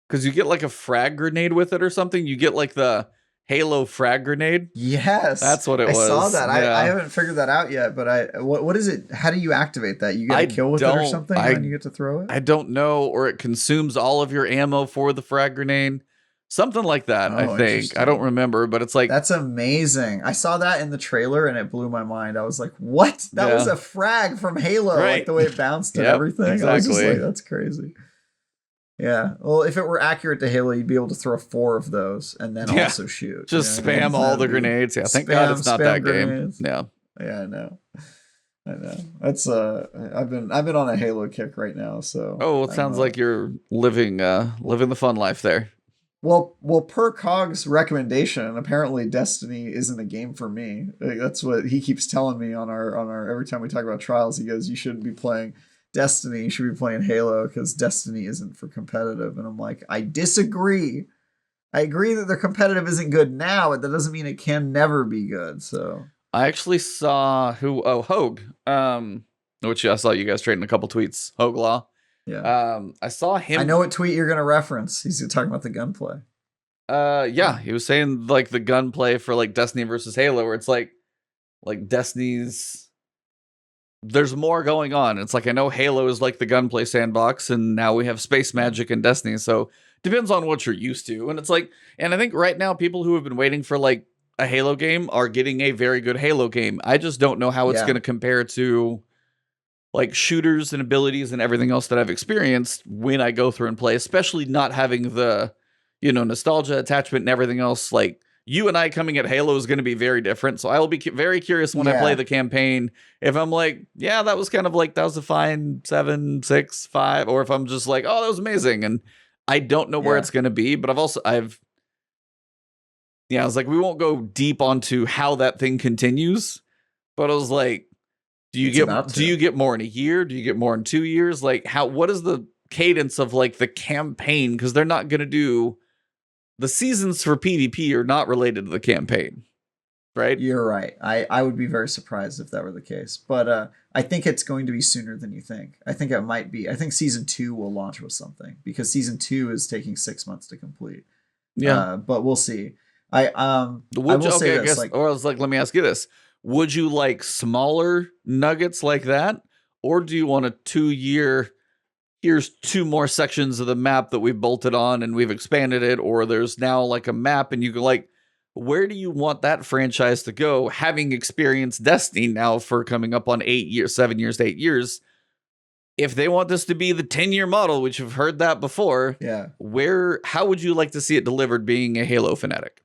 Because you get like a frag grenade with it or something. You get like the Halo frag grenade. Yes, that's what it was. I saw that. Yeah. I haven't figured that out yet. But what is it? How do you activate that? You get a kill with it or something, and then you get to throw it. I don't know, or it consumes all of your ammo for the frag grenade, something like that. I think I don't remember, but it's like that's amazing. I saw that in the trailer and it blew my mind. I was like, "What? That was a frag from Halo!" Right. Like the way it bounced and everything. Exactly. I was just like, "That's crazy." Yeah. Well, if it were accurate to Halo, you'd be able to throw 4 of those and then also shoot. Just spam all the grenades. Yeah. Thank God it's not that grenades. game. Yeah. Yeah, I know. That's I've been on a Halo kick right now. So. Oh, it sounds like you're living the fun life there. Well, per Cog's recommendation, apparently Destiny isn't a game for me. That's what he keeps telling me on our every time we talk about trials. He goes, "You shouldn't be playing Destiny, you should be playing Halo because Destiny isn't for competitive." And I'm like, I disagree. I agree that the competitive isn't good now, but that doesn't mean it can never be good. So I actually saw Hogue, which I saw you guys trading a couple tweets. Hogue Law. Yeah. I saw him. I know what tweet you're gonna reference. He's talking about the gunplay. Yeah, he was saying like the gunplay for like Destiny versus Halo, where it's like Destiny's. There's more going on. It's like I know Halo is like the gunplay sandbox, and now we have space magic and Destiny. So depends on what you're used to. And it's like, and I think right now people who have been waiting for like a Halo game are getting a very good Halo game. I just don't know how it's going to compare to like shooters and abilities and everything else that I've experienced when I go through and play, especially not having the, nostalgia attachment and everything else. Like you and I coming at Halo is going to be very different. So I will be very curious when I play the campaign. If I'm like, yeah, that was kind of like, that was a fine 7, 6, 5. Or if I'm just like, oh, that was amazing. And I don't know where it's going to be. But I was like, we won't go deep onto how that thing continues. But I was like, do you get more in a year? Do you get more in 2 years? Like what is the cadence of like the campaign? Because they're not going to do the seasons for PvP are not related to the campaign, right? You're right. I would be very surprised if that were the case. But I think it's going to be sooner than you think. I think it might be. I think season 2 will launch with something because season 2 is taking 6 months to complete. Yeah. But we'll see. I will say this. Let me ask you this. Would you like smaller nuggets like that? Or do you want a 2-year... here's 2 more sections of the map that we've bolted on and we've expanded it, or there's now like a map and you go like, where do you want that franchise to go? Having experienced Destiny now for coming up on 7 years to 8 years, if they want this to be the 10-year model, which you've heard that before, how would you like to see it delivered being a Halo fanatic?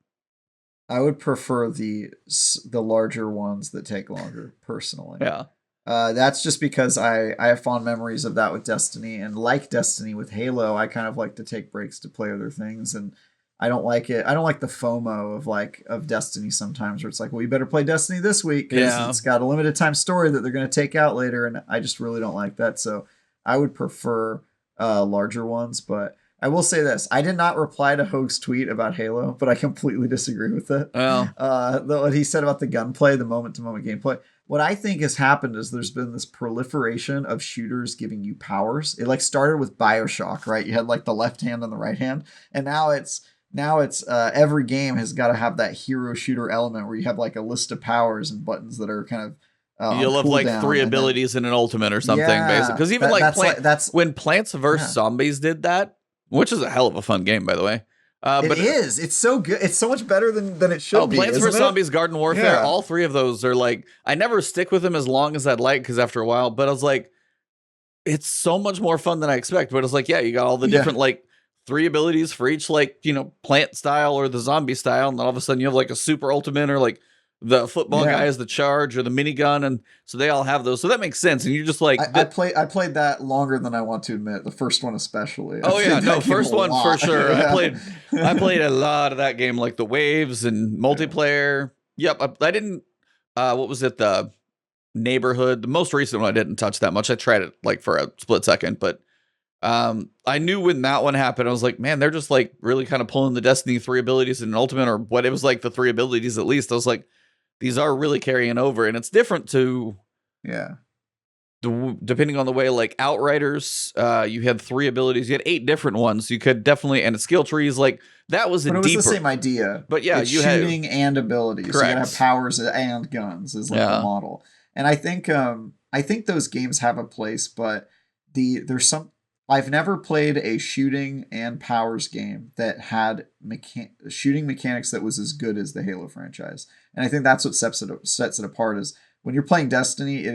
I would prefer the larger ones that take longer, personally. Yeah. That's just because I have fond memories of that with Destiny, and like Destiny with Halo, I kind of like to take breaks to play other things, and I don't like it. I don't like the FOMO of Destiny sometimes, where it's like, well, you better play Destiny this week because it's got a limited time story that they're going to take out later, and I just really don't like that. So I would prefer larger ones, but I will say this. I did not reply to Hogue's tweet about Halo, but I completely disagree with it. Well, what he said about the gunplay, the moment-to-moment gameplay, what I think has happened is there's been this proliferation of shooters giving you powers. It like started with BioShock, right? You had like the left hand and the right hand, and now it's every game has got to have that hero shooter element where you have like a list of powers and buttons that are kind of You'll have like 3 abilities and an ultimate or something, basically. Because even when Plants vs. Zombies did that, which is a hell of a fun game, by the way. But it's so good. It's so much better than it should be. Plants vs. Zombies, Garden Warfare, all 3 of those are like, I never stick with them as long as I'd like, because after a while, but I was like, it's so much more fun than I expect. But it's like, you got all the different like 3 abilities for each, like, plant style or the zombie style, and then all of a sudden you have like a super ultimate, or like the football guy is the charge, or the minigun, and so they all have those. So that makes sense. And you're just like, I played that longer than I want to admit. The first one especially. First one for sure. Yeah. I played a lot of that game, like the waves and multiplayer. Yep, I didn't. What was it? The Neighborhood. The most recent one I didn't touch that much. I tried it like for a split second, but I knew when that one happened, I was like, man, they're just like really kind of pulling the Destiny 3 abilities and an ultimate, or what it was like the 3 abilities at least. I was like, these are really carrying over, and it's different to depending on the way, like Outriders, you had 3 abilities, you had 8 different ones. You could definitely, and skill trees, like that was it was the same idea. But it's you shooting and abilities. Correct. So you gotta have powers and guns is like the model. And I think those games have a place, but I've never played a shooting and powers game that had shooting mechanics that was as good as the Halo franchise. And I think that's what sets it apart. Is when you're playing Destiny,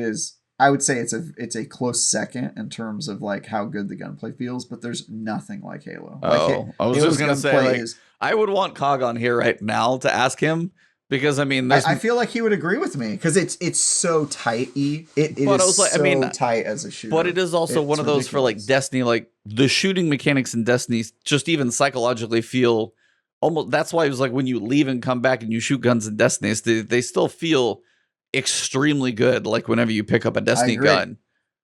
I would say it's a close second in terms of like how good the gunplay feels, but there's nothing like Halo. I was just gonna say, like, I would want Cog on here right now to ask him. Because I mean, I feel like he would agree with me, because it's so tight. It is so tight as a shooter. But it is also one of those ridiculous. For like Destiny, like the shooting mechanics in Destiny just even psychologically feel almost. That's why it was like when you leave and come back and you shoot guns in Destiny, they still feel extremely good. Like whenever you pick up a Destiny gun.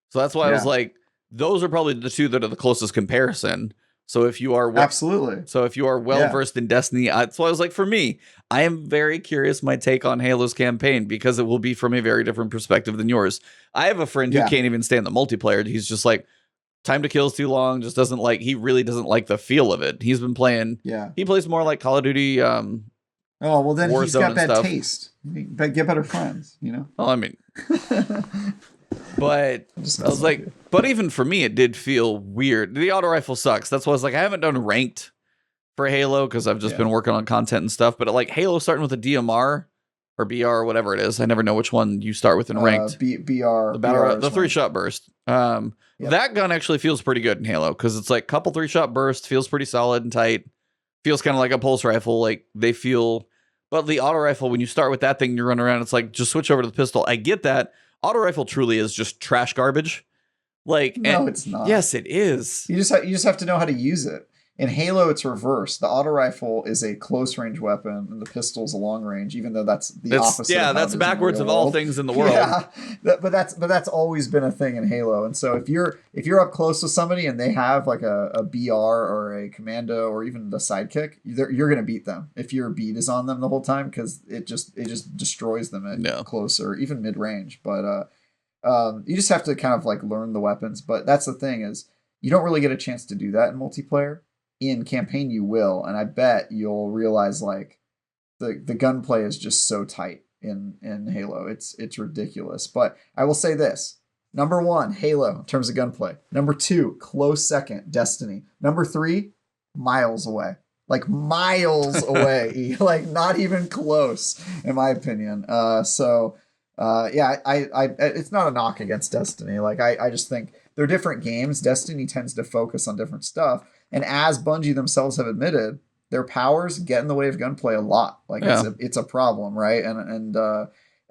So that's why I was like, those are probably the 2 that are the closest comparison. So if you are well versed in Destiny, that's why I was like, for me, I am very curious my take on Halo's campaign, because it will be from a very different perspective than yours. I have a friend who can't even stand the multiplayer. He's just like, time to kill is too long. Just he really doesn't like the feel of it. He's been playing. Yeah, he plays more like Call of Duty. Oh well, then he's got bad taste. But get better friends, Well, I mean. But I was like, but even for me, it did feel weird. The auto rifle sucks. That's why I was like, I haven't done ranked for Halo because I've just been working on content and stuff. But like Halo starting with a DMR or BR or whatever it is, I never know which one you start with in ranked. BR, the 3-shot burst. That gun actually feels pretty good in Halo because it's like couple 3-shot burst, feels pretty solid and tight. Feels kind of like a pulse rifle. Like they feel, but the auto rifle, when you start with that thing, you run around. It's like just switch over to the pistol. I get that. Auto rifle truly is just trash garbage. Like, no, it's not. Yes, it is. You just have to know how to use it. In Halo, it's reversed. The auto rifle is a close range weapon, and the pistol's a long range. Even though that's the opposite. Yeah, that's backwards of all things in the world. Yeah, but that's always been a thing in Halo. And so if you're up close with somebody and they have like a BR or a commando or even the sidekick, you're gonna beat them if your beat is on them the whole time, because it just destroys them at close or even mid range. But you just have to kind of like learn the weapons. But that's the thing, is you don't really get a chance to do that in multiplayer. In campaign you will, and I bet you'll realize like the gunplay is just so tight in Halo. It's ridiculous. But I will say this: number 1, Halo in terms of gunplay. Number 2, close second, Destiny. Number 3, miles away. Like miles away. Like not even close, in my opinion. I it's not a knock against Destiny. Like I just think they're different games. Destiny tends to focus on different stuff. And as Bungie themselves have admitted, their powers get in the way of gunplay a lot. Like it's a problem, right? And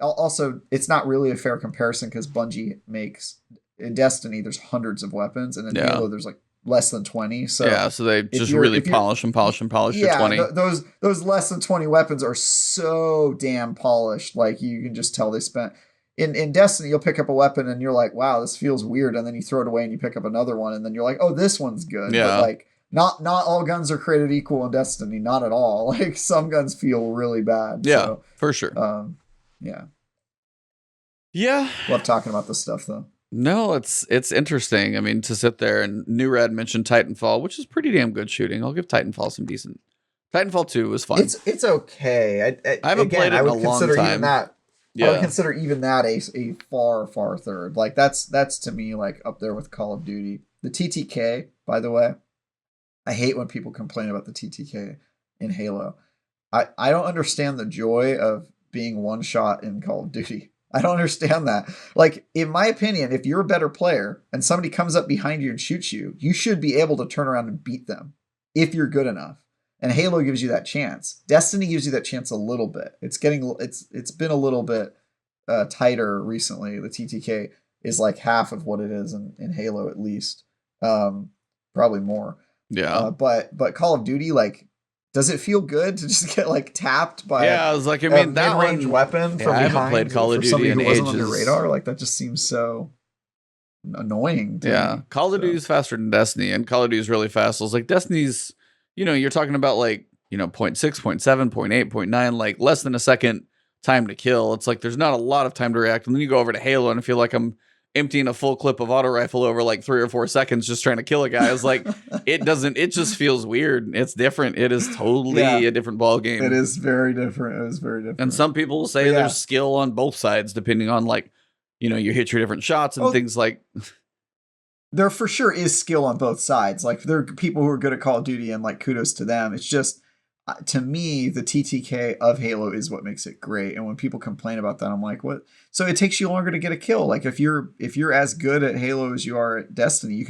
also it's not really a fair comparison because Bungie makes in Destiny there's hundreds of weapons, and in Halo there's like less than 20. So so they just really polish to 20. Those less than 20 weapons are so damn polished. Like you can just tell they spent. In Destiny, you'll pick up a weapon and you're like, wow, this feels weird. And then you throw it away and you pick up another one. And then you're like, oh, this one's good. Yeah. But like, not all guns are created equal in Destiny. Not at all. Like some guns feel really bad. Yeah, so, for sure. Yeah. Yeah. Love talking about this stuff though. No, it's interesting. I mean, to sit there and New Red mentioned Titanfall, which is pretty damn good shooting. I'll give Titanfall some decent. Titanfall 2 was fun. It's okay. I haven't played it in a long time. I would consider even that a far third. Like that's to me like up there with Call of Duty. The TTK, by the way, I hate when people complain about the TTK in Halo. I don't understand the joy of being one shot in Call of Duty. I don't understand that. Like, in my opinion, if you're a better player and somebody comes up behind you and shoots you, you should be able to turn around and beat them if you're good enough. And Halo gives you that chance. Destiny gives you that chance a little bit. It's been a little bit tighter recently. The TTK is like half of what it is in Halo, at least, probably more. Yeah. But Call of Duty, like, does it feel good to just get like tapped by? Yeah, I was like, I mean, that mid-range weapon from I behind haven't played Call of for Duty somebody in who wasn't on ages. your radar? Like that just seems so annoying. Yeah, me. Call of Duty is faster than Destiny, and Call of Duty is really fast. So it's like Destiny's, you're talking about like 0.6, 0.7, 0.8, 0.9, like less than a second time to kill. It's like there's not a lot of time to react. And then you go over to Halo, and I feel like I'm emptying a full clip of auto rifle over like 3 or 4 seconds just trying to kill a guy. It's like it just feels weird. It's different. It is totally a different ball game. It is very different. It is very different. And some people say there's skill on both sides depending on like you hit your different shots and things like. There for sure is skill on both sides. Like there are people who are good at Call of Duty and like kudos to them. It's just to me, the TTK of Halo is what makes it great. And when people complain about that, I'm like, what? So it takes you longer to get a kill. Like if you're as good at Halo as you are at Destiny, you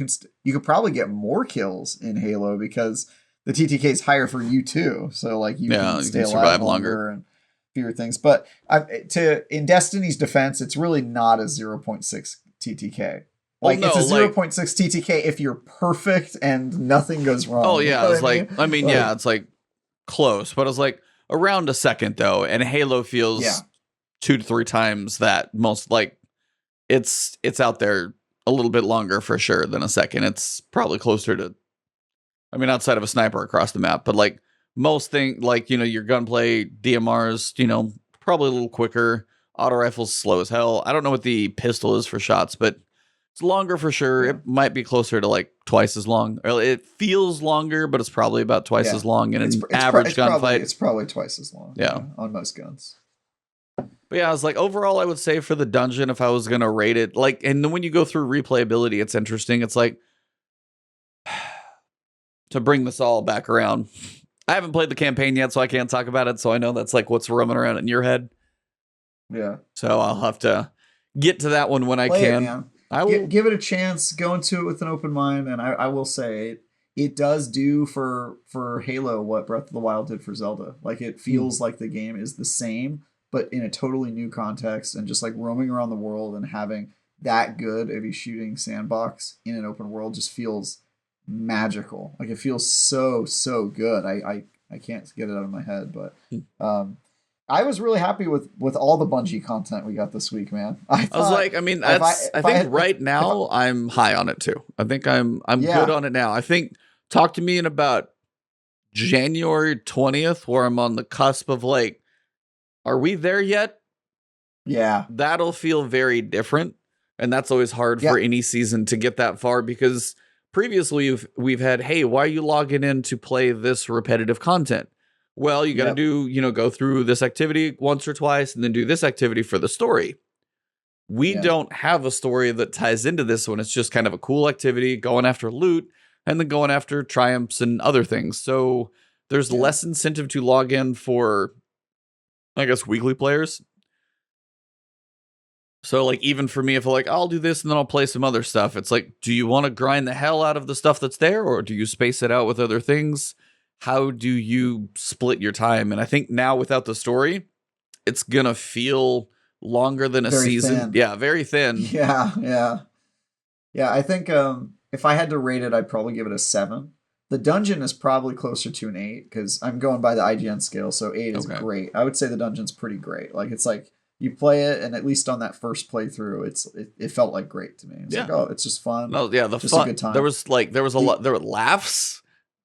could probably get more kills in Halo because the TTK is higher for you too. So like you can stay alive longer and fewer things. But in Destiny's defense, it's really not a 0.6 TTK. Like it's a 0.6 TTK if you're perfect and nothing goes wrong. Oh yeah, it's it's like close, but it's like around a second though, and Halo feels 2 to 3 times that. Most like it's out there a little bit longer for sure than a second. It's probably closer to, I mean, outside of a sniper across the map, but like most thing, like your gunplay DMRs, probably a little quicker. Auto rifles slow as hell. I don't know what the pistol is for shots, but it's longer for sure. It might be closer to like twice as long. Or it feels longer, but it's probably about twice as long in an average gunfight. It's probably twice as long. Yeah, on most guns. But yeah, I was like, overall, I would say for the dungeon, if I was gonna rate it, like, and then when you go through replayability, it's interesting. It's like to bring this all back around. I haven't played the campaign yet, so I can't talk about it. So I know that's like what's roaming around in your head. Yeah. So I'll have to get to that one when I can. Man. I will give it a chance. Go into it with an open mind, and I will say it does do for Halo what Breath of the Wild did for Zelda. Like it feels like the game is the same, but in a totally new context, and just like roaming around the world and having that good of a shooting sandbox in an open world just feels magical. Like it feels so good. I can't get it out of my head, but I was really happy with all the Bungie content we got this week, man. I was like, I mean, I think right now I'm high on it too. I think I'm good on it now. I think talk to me in about January 20th, where I'm on the cusp of like, are we there yet? Yeah, that'll feel very different, and that's always hard for any season to get that far because previously we've had, hey, why are you logging in to play this repetitive content? Well, you got to do, go through this activity once or twice and then do this activity for the story. We don't have a story that ties into this one. It's just kind of a cool activity, going after loot and then going after triumphs and other things. So there's less incentive to log in for, I guess, weekly players. So like, even for me, if I'm like, I'll do this and then I'll play some other stuff. It's like, do you want to grind the hell out of the stuff that's there, or do you space it out with other things? How do you split your time? And I think now without the story, it's going to feel longer than a season. Thin. Yeah, very thin. Yeah. I think if I had to rate it, I'd probably give it a 7. The dungeon is probably closer to an 8 because I'm going by the IGN scale. So 8 is great. I would say the dungeon's pretty great. Like it's like you play it, and at least on that first playthrough, it felt like great to me. It's like, oh, it's just fun. No, yeah, just fun. A good time. There was a lot. There were laughs.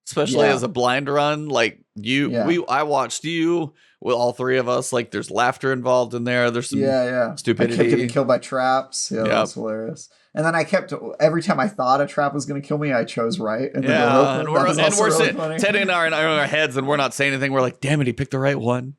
especially Yeah. as a blind run. Like I watched you with all three of us. Like there's laughter involved in there. There's some Yeah. stupidity. I kept getting killed by traps. Yeah, that was hilarious. And then every time I thought a trap was going to kill me, I chose right. And the door opened. We're sitting, Teddy and I are in our heads, and we're not saying anything. We're like, damn it, he picked the right one.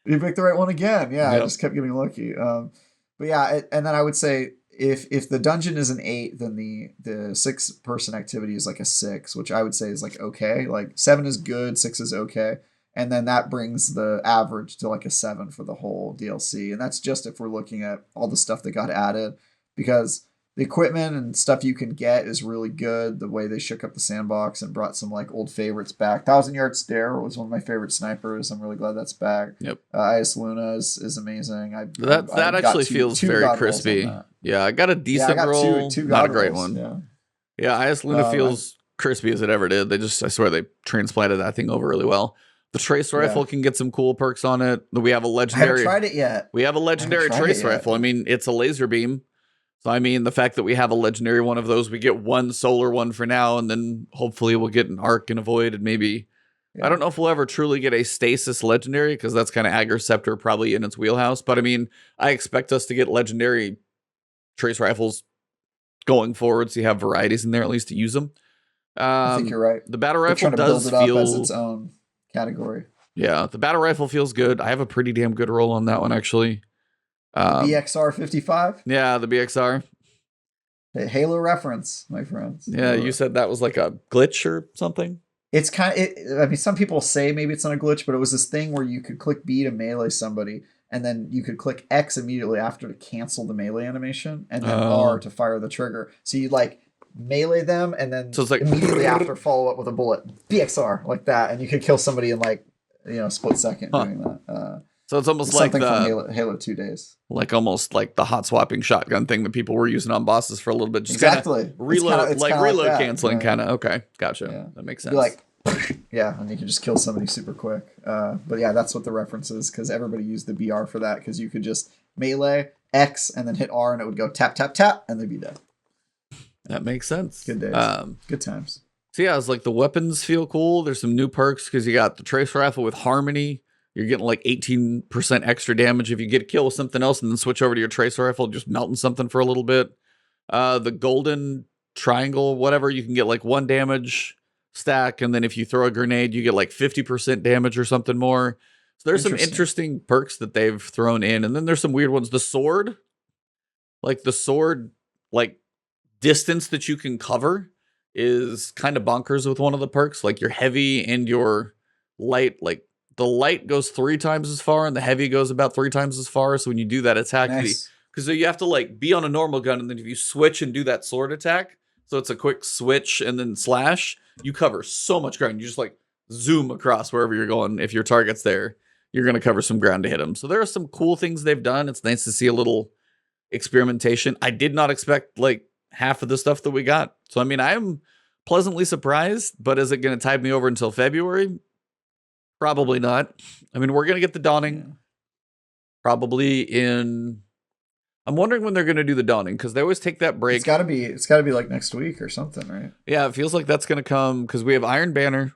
You picked the right one again. Yeah, I just kept getting lucky. But yeah, and then I would say if the dungeon is an 8, then the 6-person activity is like a 6, which I would say is like okay. Like 7 is good, 6 is okay. And then that brings the average to like a 7 for the whole DLC. And that's just if we're looking at all the stuff that got added, because the equipment and stuff you can get is really good. The way they shook up the sandbox and brought some like old favorites back. 1,000-Yard Stare was one of my favorite snipers. I'm really glad that's back. Yep. Is Luna is amazing. That actually feels very crispy. Yeah, I got a decent roll. Two not a great rolls, one. Yeah, Is Luna feels crispy as it ever did. I swear they transplanted that thing over really well. The trace rifle can get some cool perks on it. We have a legendary. I haven't tried it yet. We have a legendary trace rifle. I mean, it's a laser beam. So, I mean, the fact that we have a legendary one of those, we get one solar one for now, and then hopefully we'll get an arc and a void, and maybe... Yeah. I don't know if we'll ever truly get a stasis legendary, because that's kind of Aggro Scepter probably in its wheelhouse. But, I mean, I expect us to get legendary trace rifles going forward, so you have varieties in there at least to use them. I think you're right. The battle rifle does feel... as its own category. Yeah, the battle rifle feels good. I have a pretty damn good roll on that one, actually. BXR 55? Yeah, the BXR. Halo reference, my friends. Yeah, you said that was like a glitch or something? It's kind of, I mean, some people say maybe it's not a glitch, but it was this thing where you could click B to melee somebody, and then you could click X immediately after to cancel the melee animation, and then R to fire the trigger. So you like melee them, and then so it's like immediately after follow up with a bullet. BXR, like that, and you could kill somebody in like, split second doing that. So it's almost like the from Halo 2 days. Like almost like the hot swapping shotgun thing that people were using on bosses for a little bit. Just exactly. Reload, reload canceling kind of. Okay, gotcha. Yeah. That makes sense. Like, and you can just kill somebody super quick. But yeah, that's what the reference is, because everybody used the BR for that, because you could just melee, X, and then hit R, and it would go tap, tap, tap, and they'd be dead. That makes sense. Good days. Good times. So yeah, it's like the weapons feel cool. There's some new perks, because you got the trace rifle with Harmony. You're getting like 18% extra damage if you get a kill with something else and then switch over to your tracer rifle, just melting something for a little bit. The golden triangle, whatever, you can get like 1 damage stack. And then if you throw a grenade, you get like 50% damage or something more. So there's some interesting perks that they've thrown in. And then there's some weird ones. The sword, like distance that you can cover is kind of bonkers with one of the perks. Like your heavy and your light, like, the light goes 3 times as far and the heavy goes about 3 times as far. So when you do that attack, because you have to like be on a normal gun, and then if you switch and do that sword attack, so it's a quick switch and then slash, you cover so much ground. You just like zoom across wherever you're going. If your target's there, you're going to cover some ground to hit them. So there are some cool things they've done. It's nice to see a little experimentation. I did not expect like half of the stuff that we got. So I mean, I'm pleasantly surprised, but is it going to tide me over until February? Probably not. I mean, we're going to get the Dawning probably in... I'm wondering when they're going to do the Dawning, because they always take that break. It's got to be like next week or something, right? Yeah, it feels like that's going to come, because we have Iron Banner.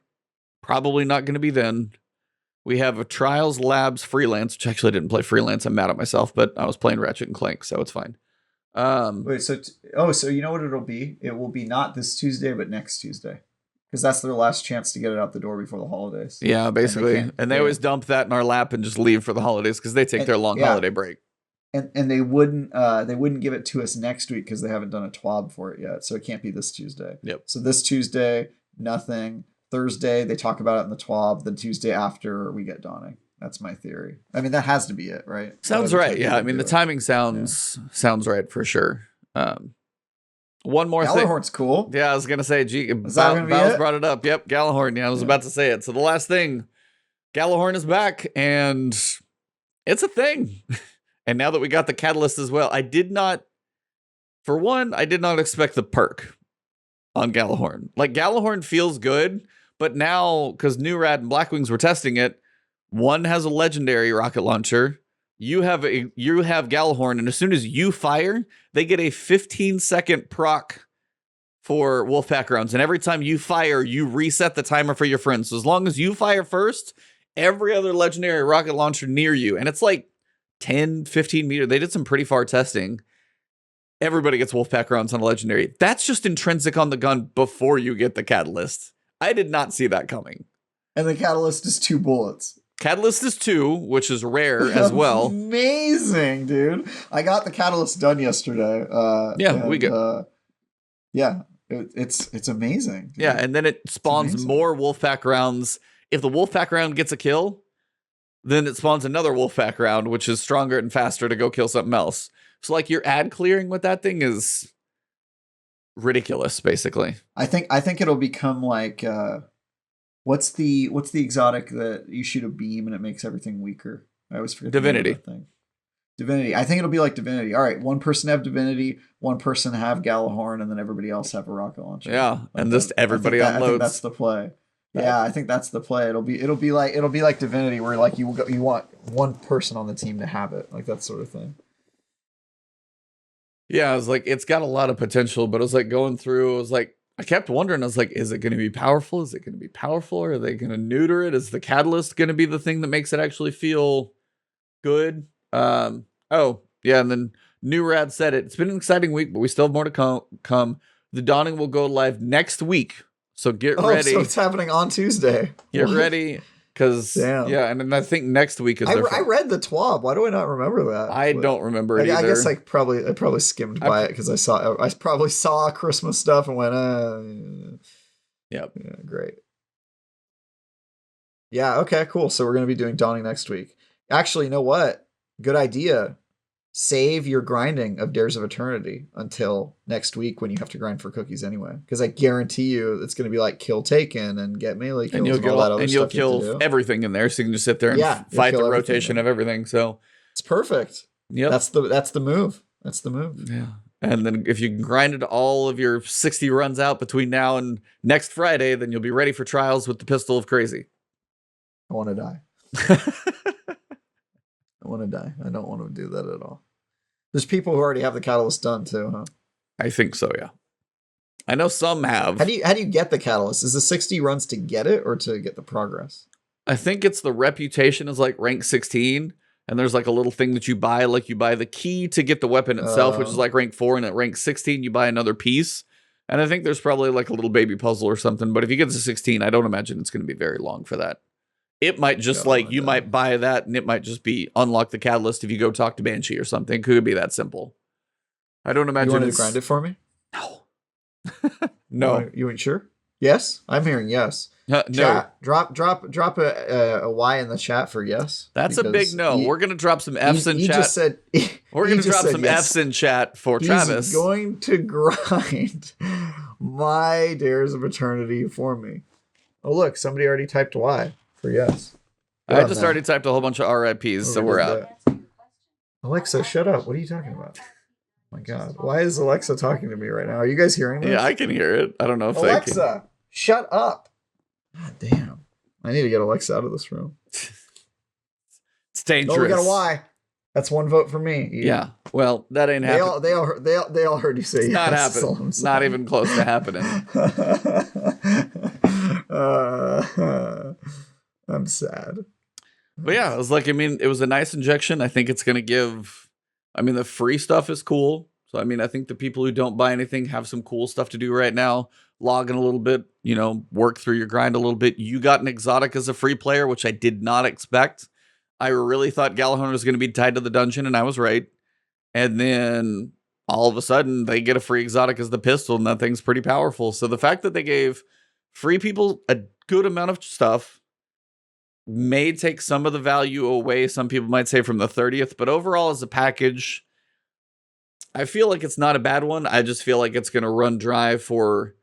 Probably not going to be then. We have a Trials Labs Freelance, which actually I didn't play Freelance. I'm mad at myself, but I was playing Ratchet and Clank, so it's fine. Wait, so you know what it'll be? It will be not this Tuesday, but next Tuesday. Because that's their last chance to get it out the door before the holidays. Yeah, basically. And they always dump that in our lap and just leave for the holidays, because they take their long holiday break. And they wouldn't give it to us next week because they haven't done a TWAB for it yet. So it can't be this Tuesday. Yep. So this Tuesday, nothing. Thursday, they talk about it in the TWAB. The Tuesday after, we get Dawning. That's my theory. I mean, that has to be it, right? Sounds right. Yeah. I mean, the timing sounds right for sure. One more thing. Gallahorn's cool. Yeah, I was gonna say, Val's brought it up. Yep, Gallahorn. Yeah, I was about to say it. So the last thing, Gallahorn is back, and it's a thing. And now that we got the catalyst as well, I did not expect the perk on Gallahorn. Like, Gallahorn feels good, but now, because New Rad and Blackwings were testing it, one has a legendary rocket launcher. You have Gallahorn, and as soon as you fire, they get a 15-second proc for Wolfpack rounds. And every time you fire, you reset the timer for your friends. So as long as you fire first, every other legendary rocket launcher near you, and it's like 10, 15 meters. They did some pretty far testing. Everybody gets Wolfpack rounds on a legendary. That's just intrinsic on the gun before you get the catalyst. I did not see that coming. And the catalyst is 2 bullets. Catalyst is 2, which is rare as well. Amazing, dude. I got the catalyst done yesterday. We get. It's amazing. Dude. Yeah, and then it spawns more Wolfpack rounds. If the Wolfpack round gets a kill, then it spawns another Wolfpack round, which is stronger and faster to go kill something else. So like your ad clearing with that thing is ridiculous, basically. I think it'll become like what's the exotic that you shoot a beam and it makes everything weaker? I always forget. Divinity. That thing. Divinity. I think it'll be like Divinity. All right, one person have Divinity, one person have Galahorn, and then everybody else have a rocket launcher. Yeah, like and just everybody unloads. I think that's the play. Yeah, I think that's the play. It'll be like Divinity, where like you want one person on the team to have it, like that sort of thing. Yeah, I was like, it's got a lot of potential, but I was like going through. I was like, I kept wondering. I was like, is it going to be powerful? Is it going to be powerful? Or are they going to neuter it? Is the catalyst going to be the thing that makes it actually feel good? Oh yeah, and then New Rad said it. It's been an exciting week, but we still have more to come. The Dawning will go live next week. So get ready. So it's happening on Tuesday. Get ready, because yeah, and then I think next week is. I read the TWAB. Why do I not remember that? I don't remember it either. I guess I probably skimmed by it because I probably saw Christmas stuff and went, Yep. Yeah, great. Yeah. Okay. Cool. So we're gonna be doing Dawning next week. Actually, you know what? Good idea. Save your grinding of Dares of Eternity until next week when you have to grind for cookies anyway. Because I guarantee you it's going to be like kill taken and get melee kills and all that other stuff. And you'll kill everything in there, so you can just sit there and fight the rotation of everything. So it's perfect. Yep. That's the move. That's the move. Yeah. And then if you grinded all of your 60 runs out between now and next Friday, then you'll be ready for trials with the Pistol of Crazy. I want to die. I want to die. I don't want to do that at all. There's people who already have the catalyst done too, huh? I think so, yeah. I know some have. How do you get the catalyst? Is the 60 runs to get it or to get the progress? I think it's the reputation is like rank 16, and there's like a little thing that you buy, like you buy the key to get the weapon itself, which is like rank 4, and at rank 16 you buy another piece. And I think there's probably like a little baby puzzle or something, but if you get to 16, I don't imagine it's going to be very long for that. It might just you might buy that and it might just be unlock the catalyst if you go talk to Banshee or something. It could be that simple. I don't imagine. You want to grind it for me? No. No. You ain't sure? Yes? I'm hearing yes. No. Chat, drop a Y in the chat for yes. That's a big no. We're going to drop some F's in chat. We're going to drop some F's in chat for Travis. He's going to grind my Dares of Eternity for me. Oh, look. Somebody already typed Y. For yes. I just already typed a whole bunch of RIPs, so we're out. Alexa, shut up. What are you talking about? Oh my God. Why is Alexa talking to me right now? Are you guys hearing this? Yeah, I can hear it. I don't know if Alexa, they can. Shut up. God damn. I need to get Alexa out of this room. It's dangerous. Oh, we got a Y. That's one vote for me. Yeah. Well, that ain't happening. They all heard you say it's yes. Not happening. It's not even close to happening. I'm sad. But yeah, it was like, I mean, it was a nice injection. I think it's going to give, I mean, the free stuff is cool. So, I mean, I think the people who don't buy anything have some cool stuff to do right now. Log in a little bit, work through your grind a little bit. You got an exotic as a free player, which I did not expect. I really thought Galahorn was going to be tied to the dungeon, and I was right. And then all of a sudden, they get a free exotic as the pistol, and that thing's pretty powerful. So the fact that they gave free people a good amount of stuff may take some of the value away, some people might say, from the 30th. But overall, as a package, I feel like it's not a bad one. I just feel like it's going to run dry for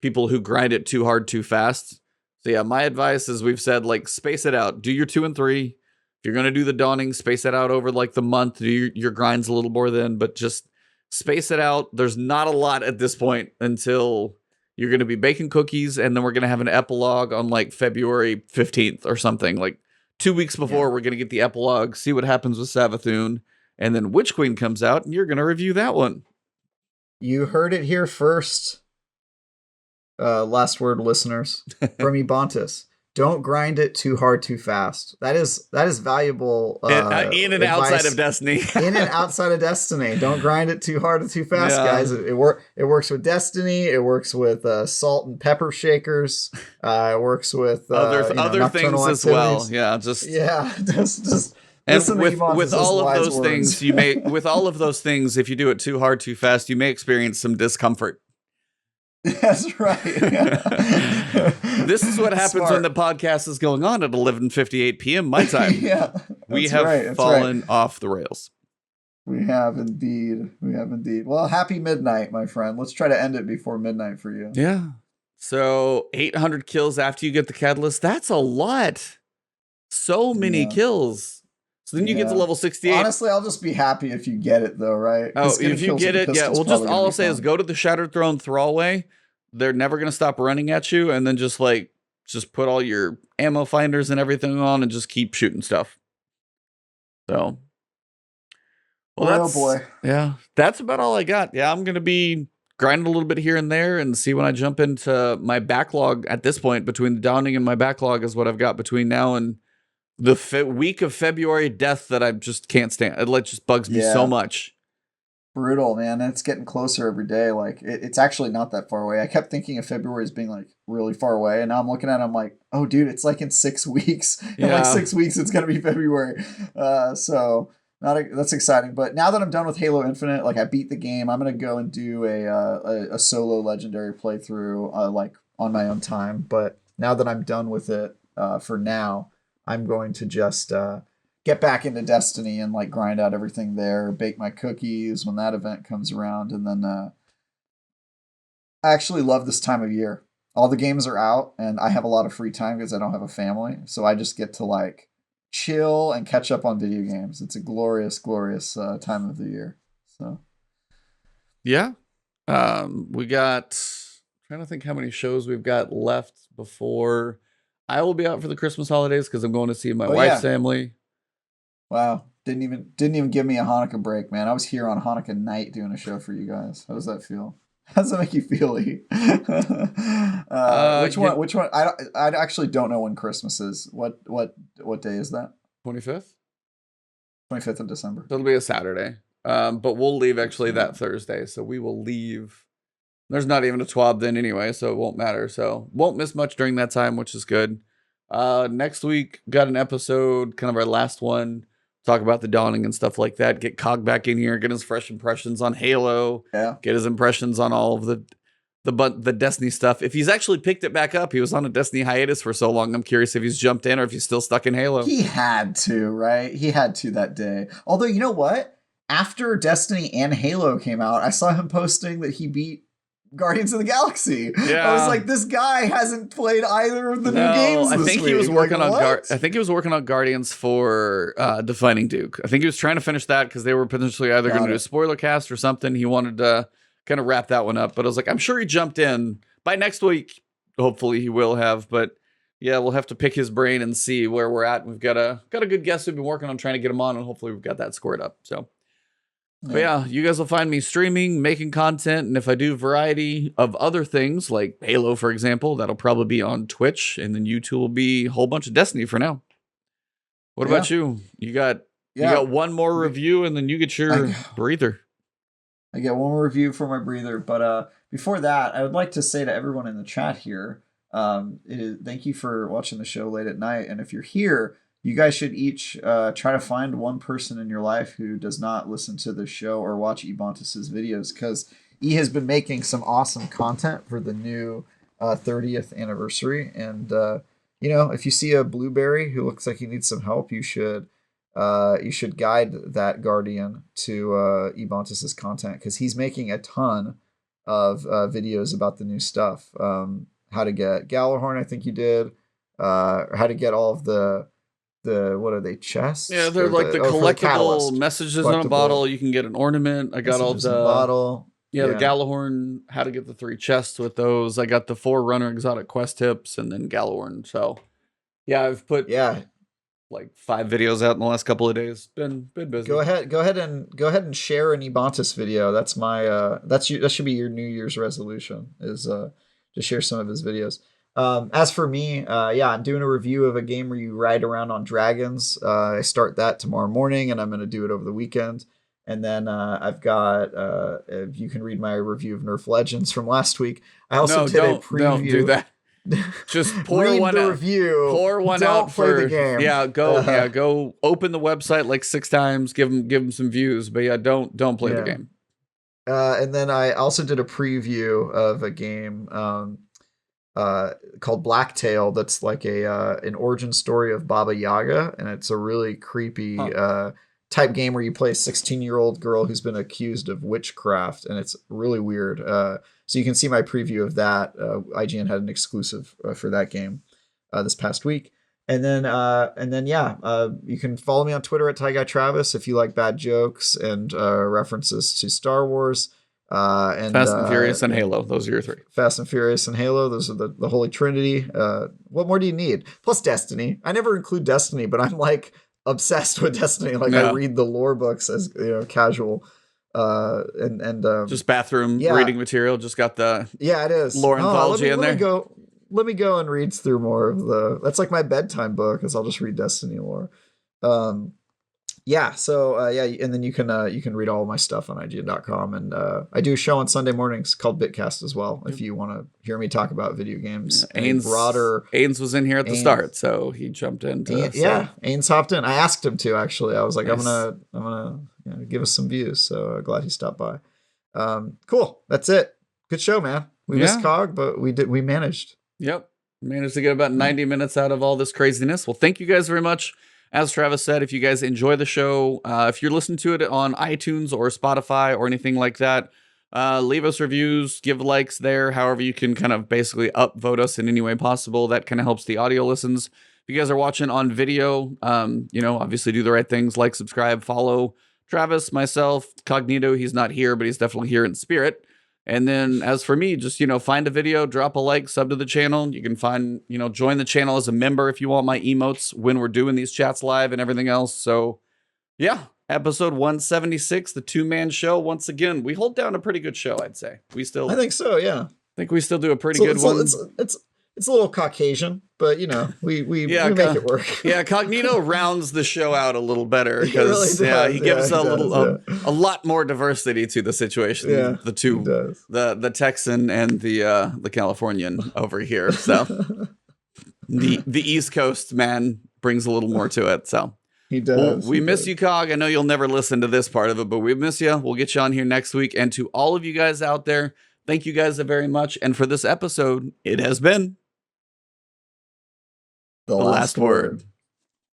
people who grind it too hard, too fast. So yeah, my advice is we've said, like, space it out. Do your 2 and 3. If you're going to do the Dawning, space it out over like the month. Do your grinds a little more then, but just space it out. There's not a lot at this point until you're going to be baking cookies, and then we're going to have an epilogue on like February 15th or something. Like 2 weeks before, we're going to get the epilogue, see what happens with Savathun, and then Witch Queen comes out, and you're going to review that one. You heard it here first. Last word, listeners, from Ebontis. Don't grind it too hard, too fast. That is valuable In and outside of Destiny. In and outside of Destiny. Don't grind it too hard or too fast, Yeah. guys. It works with Destiny. It works with salt and pepper shakers. It works with other things as well. Yeah, just and with all of those things, with all of those things, if you do it too hard, too fast, you may experience some discomfort. That's right. This is what happens when the podcast is going on at 11:58 p.m. my time. Yeah, we have fallen off the rails. We have indeed. Well, happy midnight, my friend. Let's try to end it before midnight for you. Yeah. So 800 kills after you get the catalyst. That's a lot. So many kills. So then you get to level 68. Honestly, I'll just be happy if you get it, though, right? Oh, if you get it, yeah. Well, just all I'll say is go to the Shattered Throne Thrallway. They're never going to stop running at you. And then just put all your ammo finders and everything on and just keep shooting stuff. So. Well, oh, boy. Yeah, that's about all I got. Yeah, I'm going to be grinding a little bit here and there and see when I jump into my backlog at this point. Between the Downing and my backlog is what I've got between now and the week of February death that I just can't stand. It just bugs me so much. Brutal, man. And it's getting closer every day. Like it's actually not that far away. I kept thinking of February as being like really far away. And now I'm looking at it, I'm like, oh dude, it's like in 6 weeks. In like 6 weeks, it's going to be February. So that's exciting. But now that I'm done with Halo Infinite, like I beat the game, I'm going to go and do a solo legendary playthrough, like on my own time. But now that I'm done with it, for now, I'm going to just get back into Destiny and like grind out everything there, bake my cookies when that event comes around. And then I actually love this time of year. All the games are out and I have a lot of free time because I don't have a family. So I just get to like chill and catch up on video games. It's a glorious, glorious time of the year. So yeah. We got, trying to think how many shows we've got left before I will be out for the Christmas holidays because I'm going to see my wife's family. Wow. Didn't even give me a Hanukkah break, man. I was here on Hanukkah night doing a show for you guys. How does that feel? How does that make you feel? Which one? I actually don't know when Christmas is. What day is that? 25th? 25th of December. It'll be a Saturday. But we'll leave actually that Thursday. So we will leave. There's not even a TWAB then anyway, so it won't matter. So won't miss much during that time, which is good. Next week, got an episode, kind of our last one. Talk about the Dawning and stuff like that. Get Cog back in here, get his fresh impressions on Halo. Yeah. Get his impressions on all of the Destiny stuff. If he's actually picked it back up, he was on a Destiny hiatus for so long. I'm curious if he's jumped in or if he's still stuck in Halo. He had to, right? He had to that day. Although, you know what? After Destiny and Halo came out, I saw him posting that he beat Guardians of the Galaxy. Yeah. I was like, this guy hasn't played either of the new games this I think week. He was working like, on I think he was working on Guardians for Defining Duke. I think he was trying to finish that because they were potentially either going to do a spoiler cast or something. He wanted to kind of wrap that one up. But I was like, I'm sure he jumped in. By next week, hopefully he will have. But yeah, we'll have to pick his brain and see where we're at. We've got a good guest we've been working on trying to get him on, and hopefully we've got that squared up. So but yeah, you guys will find me streaming, making content, and if I do variety of other things, like Halo, for example, that'll probably be on Twitch, and then YouTube will be a whole bunch of Destiny for now. What about you? You got one more review, and then you get your breather. I get one more review for my breather, but before that, I would like to say to everyone in the chat here, thank you for watching the show late at night, and if you're here, you guys should each try to find one person in your life who does not listen to the show or watch Ebontis' videos, because E has been making some awesome content for the new 30th anniversary. And, if you see a blueberry who looks like he needs some help, you should guide that guardian to Ebontis' content, because he's making a ton of videos about the new stuff. How to get Galahorn, I think you did. How to get all of the what are they, chests? Yeah, they're like the collectible messages in a bottle. You can get an ornament. I got all the bottle. Yeah, the Galahorn, how to get the 3 chests with those. I got the 4 exotic quest tips and then Galahorn. So yeah, I've put like 5 videos out in the last couple of days. Been busy. Go ahead and share an Ebontis video. That's my that should be your New Year's resolution, is to share some of his videos. As for me, I'm doing a review of a game where you ride around on dragons. I start that tomorrow morning, and I'm going to do it over the weekend. And then I've got, you can read my review of Nerf Legends from last week. I also did a preview. Don't do that. Just pour read one the out. review. Pour one Don't out play for the game. Go open the website like 6 times. Give them some views, but don't play the game. And then I also did a preview of a game called Blacktail. That's like an origin story of Baba Yaga, and it's a really creepy type game where you play a 16-year-old girl who's been accused of witchcraft, and it's really weird. So you can see my preview of that. IGN had an exclusive for that game this past week. And then you can follow me on Twitter at TyGuyTravis if you like bad jokes and references to Star Wars. And Fast and Furious and Halo. Those are your 3. Fast and Furious and Halo. Those are the Holy Trinity. What more do you need? Plus Destiny. I never include Destiny, but I'm like obsessed with Destiny. Like I read the lore books as casual. Just bathroom reading material. Just got the it is lore anthology in there. Let me go and read through more of that's like my bedtime book, is I'll just read Destiny lore. And then you can read all my stuff on IGN.com, and I do a show on Sunday mornings called Bitcast as well, if you want to hear me talk about video games. Ains was in here at the start, so he jumped in. Ains hopped in. I asked him to, actually. I was like, nice. I'm gonna give us some views, so glad he stopped by. Cool, that's it. Good show, man. We missed Cog, but we managed. Yep. Managed to get about 90 minutes out of all this craziness. Well, thank you guys very much. As Travis said, if you guys enjoy the show, if you're listening to it on iTunes or Spotify or anything like that, leave us reviews, give likes there, however you can kind of basically upvote us in any way possible. That kind of helps the audio listens. If you guys are watching on video, obviously do the right things, like, subscribe, follow Travis, myself, Cognito. He's not here, but he's definitely here in spirit. And then as for me, just, find a video, drop a like, sub to the channel. You can find, join the channel as a member if you want my emotes when we're doing these chats live and everything else. So yeah, episode 176, the 2-man show. Once again, we hold down a pretty good show, I'd say. I think so, yeah. I think we still do a pretty good one. It's a little Caucasian, but we make it work. Yeah, Cognito rounds the show out a little better because he gives a lot more diversity to the situation. Yeah, the two, the Texan and the Californian over here. So the East Coast man brings a little more to it. So he does. Well, we miss you, Cog. I know you'll never listen to this part of it, but we miss you. We'll get you on here next week. And to all of you guys out there, thank you guys very much. And for this episode, it has been The Last Word.